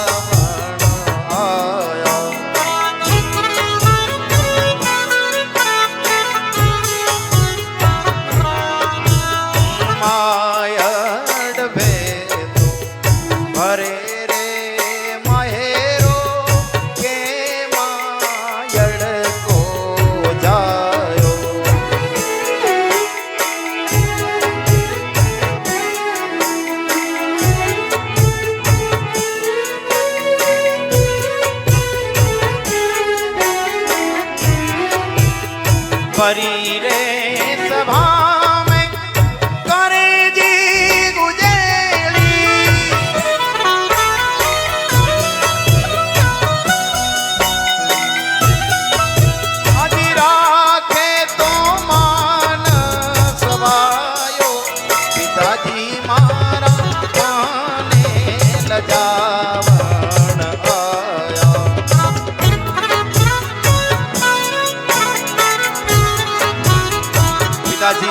परी रे सभा में करे जी गुजेली, अजी राखे तो मान सवायो पिताजी मारा माने लजावण आया। पिताजी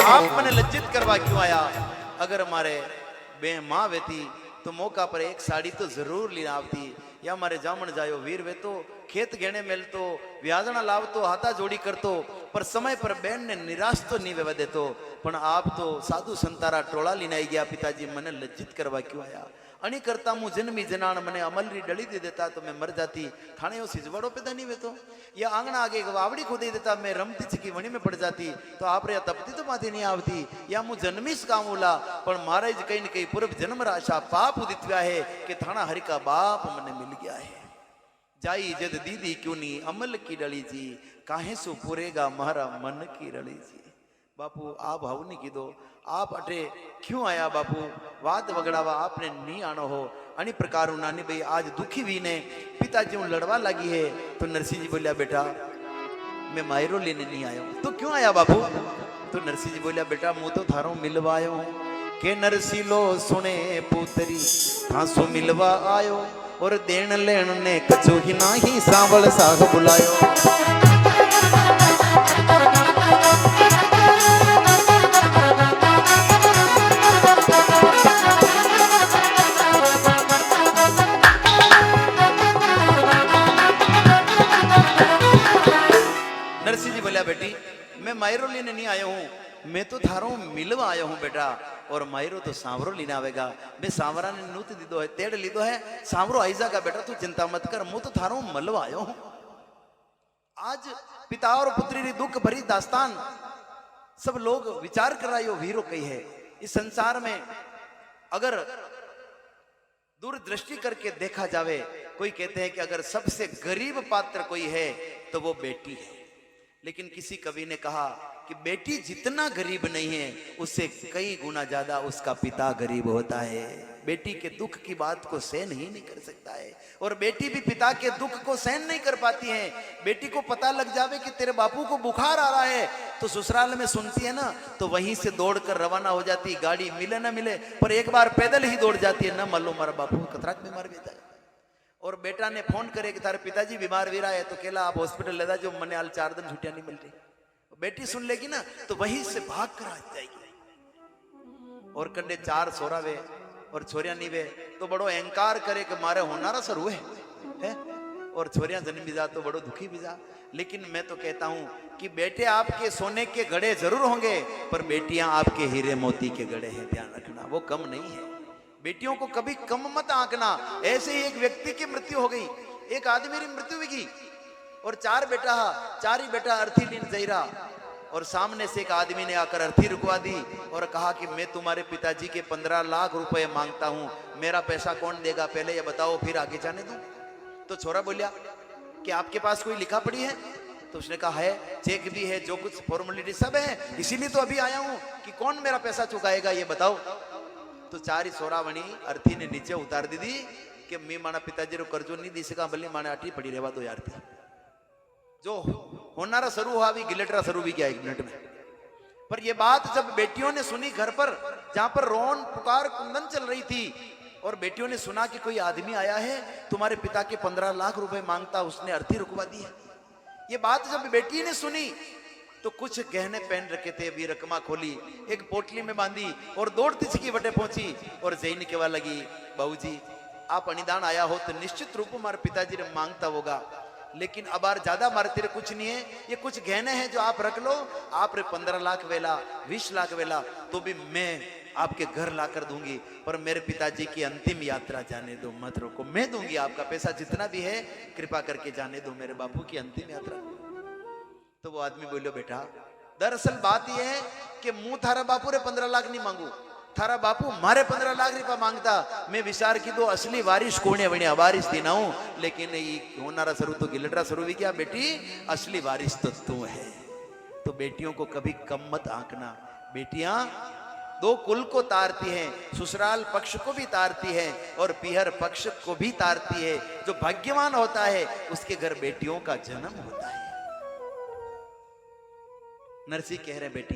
आप मैंने लज्जित करवा क्यों आया, अगर हमारे बे माँ वेती तो मौका पर एक साड़ी तो जरूर ली आवती, या हमारे जामन जायो वीर वे तो खेत घेने मेल तो व्याजना लाव तो हाथा जोड़ी करतो, पर समय पर बहन ने निराश तो नहीं वेवा देतो, पण आप तो साधु संतारा टोला लीने आई गया। पिताजी मैंने लज्जित करवा क्यों आया, अणी करता मु जन्मी जनान मने अमलरी डली दे देता तो मैं मर जाती, थाने वो सिजवाड़ो पैदा नहीं वेतो, या आंगना आगे एक वावड़ी खोदे देता मैं रमती चिकी वणी में पड़ जाती, तो आप रे तपती तो माथे नहीं आवती, या मु जन्मीस काम उला पण मारे ज कहीं न कहीं पूर्व जन्म राशा पाप उदित गया है कि थाना हरि का बाप मने मिल गया है। जाई जद दीदी क्यों नहीं अमल की डली जी, काहे सो पूरेगा मारा मन की रली जी। बापू आप भाव नहीं कीधो, आप अटे क्यों आया बापू, वाद वगड़ावा आपने नहीं आनो हो। अनी प्रकार नानी भाई आज दुखी भी ने पिताजी हूँ लड़वा लगी है। तो नरसिंह जी बोलिया बेटा मैं मायरो लेने नहीं आया हूँ। तो क्यों आया बापू? तो नरसिंह जी बोलिया बेटा मुँह तो थारो मिलवा आयो हूँ। के नरसिलो सुने पुतरी थासो मिलवा आयो, और देन लेन ने कछु ही नाही सांवल साग बुलायो। नरसिंह जी बोलिया बेटी मैं मायरो लेने नहीं आया हूँ, मैं तो थारो मिलवा आया हूँ बेटा। और मायरो तो सांवरो लेने आवेगा। मैं सांवरा ने नूत दीदो है, तेड़ लीधो है, सांवरो आई जागा बेटा, तू चिंता मत कर, मुँह तो थारो मलवा आयो हूँ। आज पिता और पुत्री री दुख भरी दास्तान सब लोग विचार कर रहा वीरो कही है। इस संसार में अगर दूरदृष्टि करके देखा जावे, कोई कहते हैं कि अगर सबसे गरीब पात्र कोई है तो वो बेटी है। लेकिन किसी कवि ने कहा कि बेटी जितना गरीब नहीं है उससे कई गुना ज्यादा उसका पिता गरीब होता है। बेटी के दुख की बात को सहन ही नहीं कर सकता है, और बेटी भी पिता के दुख को सहन नहीं कर पाती है। बेटी को पता लग जावे कि तेरे बापू को बुखार आ रहा है तो ससुराल में सुनती है ना, तो वहीं से दौड़कर रवाना हो जाती, गाड़ी मिले ना मिले पर एक बार पैदल ही दौड़ जाती है, न मालूम हमारा बापू खतराक बीमार भी था। और बेटा ने फोन करे कि तारे पिताजी बीमार भी रहा है, तो केला आप हॉस्पिटल ले जाओ, मने हाल 4 दिन छुट्टियां नहीं मिल रही। बेटी सुन लेगी ना तो वहीं से भाग कर आ जाएगी। और कंडे 4 सोरा वे और छोरियां नहीं वे तो बड़ो अहंकार करे कि मारे होनारा सर हुए है, और छोरियां जन्म भी जा तो बड़ो दुखी भी जा। लेकिन मैं तो कहता हूं कि बेटे आपके सोने के घड़े जरूर होंगे, पर बेटियां आपके हीरे मोती के घड़े हैं, ध्यान रखना, वो कम नहीं है। बेटियों को कभी कम मत आंकना। ऐसे ही एक व्यक्ति की मृत्यु हो गई, एक आदमी की मृत्यु हुई और 4 बेटा, 4 ही बेटा अर्थी लीन जईरा, और सामने से एक आदमी ने आकर अर्थी रुकवा दी और कहा कि मैं तुम्हारे पिताजी के 15 लाख रुपए मांगता हूं, मेरा पैसा कौन देगा, पहले ये बताओ फिर आगे जाने दूं। तो छोरा बोलिया कि आपके पास कोई लिखा पड़ी है? तो उसने कहा है, चेक भी है, जो कुछ फॉर्मेलिटी सब है, इसीलिए तो अभी आया हूं कि कौन मेरा पैसा चुकाएगा ये बताओ। तो 4 ही सोरावणी अर्थी ने नीचे उतार दी थी कि मैं माना पिताजी रो कर्जो नहीं दी सका, भले माने आटी पड़ी रहवा दो यार थी। जो होनारा शुरू हुआ भी गिलेटरा शुरू भी किया 1 मिनट में। पर ये बात जब बेटियों ने सुनी घर पर, जहां पर रोन पुकार कुंदन चल रही थी, और बेटियों ने सुना कि कोई आदमी आया है तुम्हारे पिता के 15 लाख रुपए मांगता, उसने अर्थी रुकवा दी है। ये बात जब बेटी ने सुनी तो कुछ गहने पहन रखे थे, भी रकमा खोली, एक पोटली में बांधी और दौड़ती छिकी वटे पहुंची और जैन कहवा लगी, बाबूजी आप अनिदान आया हो तो निश्चित रूप हमारे पिताजी ने मांगता होगा, लेकिन अब बार ज्यादा मारे तेरे कुछ नहीं है, ये कुछ गहने हैं जो आप रख लो, आप 15 लाख वेला 20 लाख वेला तो भी मैं आपके घर लाकर दूंगी, पर मेरे पिताजी की अंतिम यात्रा जाने दो, मत रोको, मैं दूंगी आपका पैसा जितना भी है, कृपा करके जाने दो मेरे बापू की अंतिम यात्रा। तो वो आदमी बोलो बेटा दरअसल बात यह है कि मुंह थारा बापू रे 15 लाख नहीं मांगू, थारा बापू मारे 15 लाख रुपया मांगता, मैं विचार की दो असली वारिश कोने बने वारिस थी ना हूं, लेकिन ये होनारा सरू तो गिलटरा सरू भी क्या बेटी, असली वारिस तो तू है। तो बेटियों को कभी कम मत आंकना। बेटियां 2 कुल को तारती हैं, ससुराल पक्ष को भी तारती है और पीहर पक्ष को भी तारती है। जो भाग्यवान होता है उसके घर बेटियों का जन्म होता है। नरसी कह रहे बेटी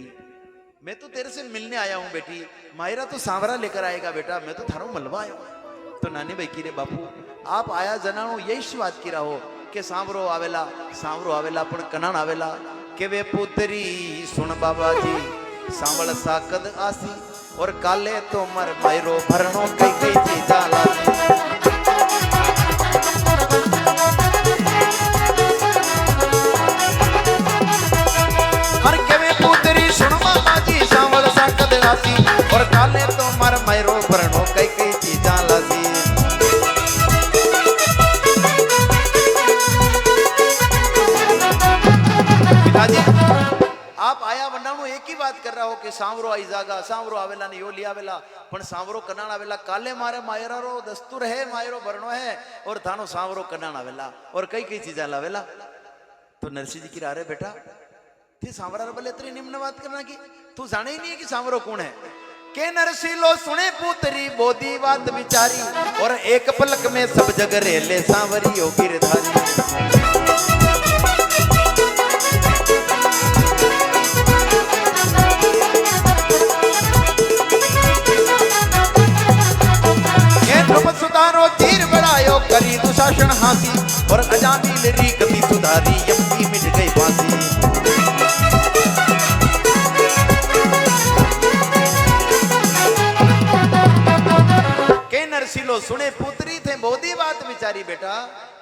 मैं तो तेरे से मिलने आया हूं बेटी, मायरा तो सांवरा लेकर आएगा बेटा, मैं तो थारो मलवा आया हूं। तो नानी भाई की रे बापू आप आया जनाणो यही बात की रहो कि सांवरो आवेला पण कनाण आवेला के वे पुत्री सुन बाबा जी सांवल साकद आसी और काले तो मर मायरो भरणो कई कई चीज जाला और काले तो मर मैरो भरणो कई कई चीजा लासी। पिताजी आप आया वंडाणु एक ही बात कर रहा हो कि सांवरो आई जागा, सांवरो आवेला ने यो लिया आवेला, पण सांवरो कनाण आवेला काले मारे मायरा रो दस्तूर है, मायरो भरणो है और थानो सांवरो कनाण आवेला और कई कई चीजा लावेला। तो नरसिंह जी की रा रे बेटा थे सांवरा बले इतनी निम्न बात करना की तू जाने ही नहीं है कि सांवरो कौन है। के नरसिलो सुने पुतरी बोधी बात विचारी और एक पलक में सब जग रेले सांवरी ओ गिरधारी। सुधारो तीर बढ़ायो करी दुशासन हासी और अजामिल री गति सुधारी यमकी मिट गई फांसी। के नरसिलो सुने पुत्री थे बोधी बात विचारी बेटा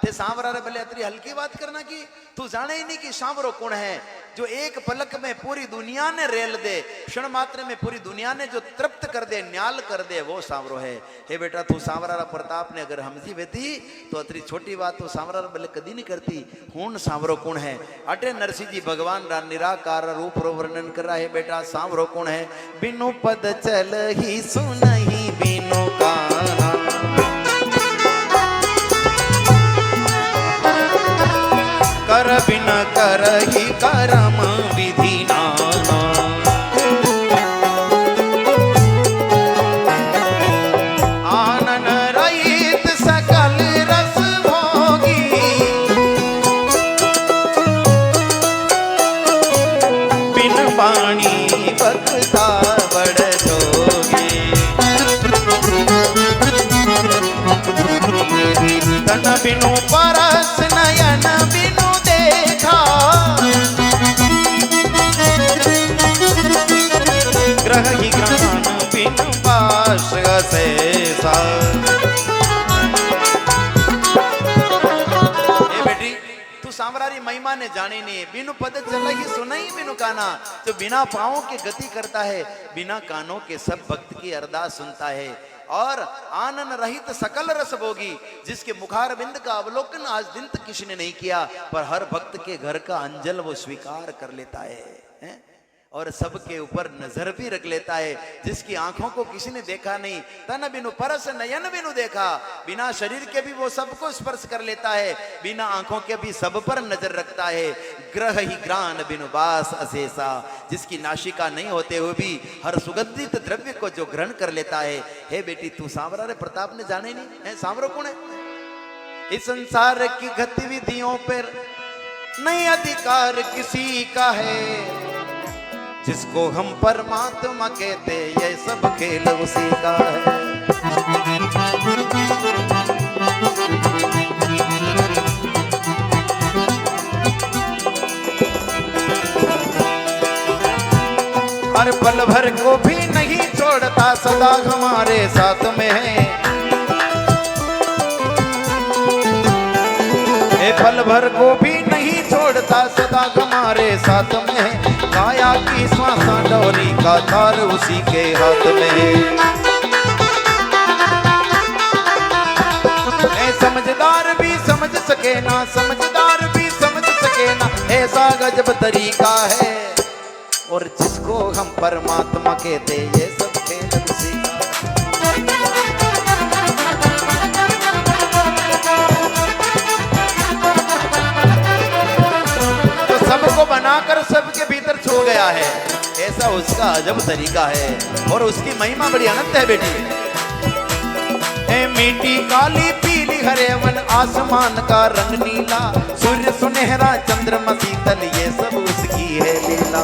थे सांवरा रे भले अतरी हल्की बात करना की तू जाने ही नहीं कि सांवरो कौन है जो एक पलक में पूरी दुनिया ने रेल दे, क्षण मात्र में पूरी दुनिया ने जो तृप्त कर दे, न्याल कर दे, वो सांवरो है। हे बेटा तू सांवरा रा प्रताप ने अगर हमजी बेती तो अतरी छोटी बात तो सांवरा रा भले कदी नहीं करती। हूं सांवरो कौन है अटे नरसिंह जी भगवान रा निराकार रूप रो वर्णन कर रहा है। बेटा सांवरो कौन है बिनु पद चल ही सुनही बिनु काना कर बिन कर ही करम विधि नाना। आनन रहित सकल रस भोगी बिन पानी बकता बड़ जोगी। तन बिनु परस नयन बिनु ग्रह ही ग्रहण बिन पाश अशेषा। बेटी तू सांवरारी महिमा ने जाने नहीं बिनु पद चल ही सुना ही बिनु काना। जो बिना पांवों के गति करता है बिना कानों के सब भक्त की अरदास सुनता है और आनंद रहित सकल रस भोगी जिसके मुखार बिंद का अवलोकन आज दिन तक किसी ने नहीं किया पर हर भक्त के घर का अंजल वो स्वीकार कर लेता है और सबके ऊपर नजर भी रख लेता है। जिसकी आंखों को किसी ने देखा नहीं, तन बिनु परस नयन बिनु देखा, बिना शरीर के भी वो सबको स्पर्श कर लेता है, बिना आंखों के भी सब पर नजर रखता है। ग्रह ही ग्रान बिनु बास अशेषा, जिसकी नाशिका नहीं होते हुए भी हर सुगंधित द्रव्य को जो ग्रहण कर लेता है। हे बेटी तू सांवरा रे प्रताप ने जाने नहीं है सांवरो कौन है। इस संसार की गतिविधियों पर नहीं अधिकार किसी का है, जिसको हम परमात्मा कहते ये सब खेल उसी का है। हर पल भर को भी नहीं छोड़ता सदा हमारे साथ में है। पल भर को भी नहीं छोड़ता सदा हमारे साथ में है। काया की श्वासा डोरी का तार उसी के हाथ में है। समझदार भी समझ सके ना, समझदार भी समझ सके ना, ऐसा गजब तरीका है। और जिसको हम परमात्मा कहते ये सब खेल उसी का। सबको बनाकर सबके भीतर छू गया है, ऐसा उसका अजब तरीका है और उसकी महिमा बड़ी अनंत है बेटी। मीठी काली पीली हरे वन आसमान का रंग नीला, सूर्य सुनहरा चंद्रमा शीतल ये सब उसकी है लीला।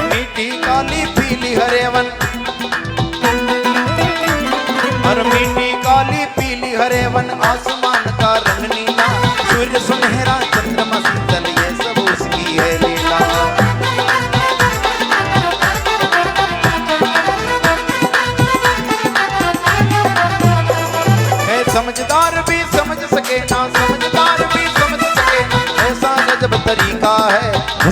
मीठी काली पीली हरे वन और मीठी काली पीली हरे वन आसमान का रंग नीला, सूर्य सुनहरा चंद्रमा शीतल ये सब उसकी है लीला। है समझदार भी समझ सके ना, समझदार भी समझ सके ना, ऐसा गजब तरीका है।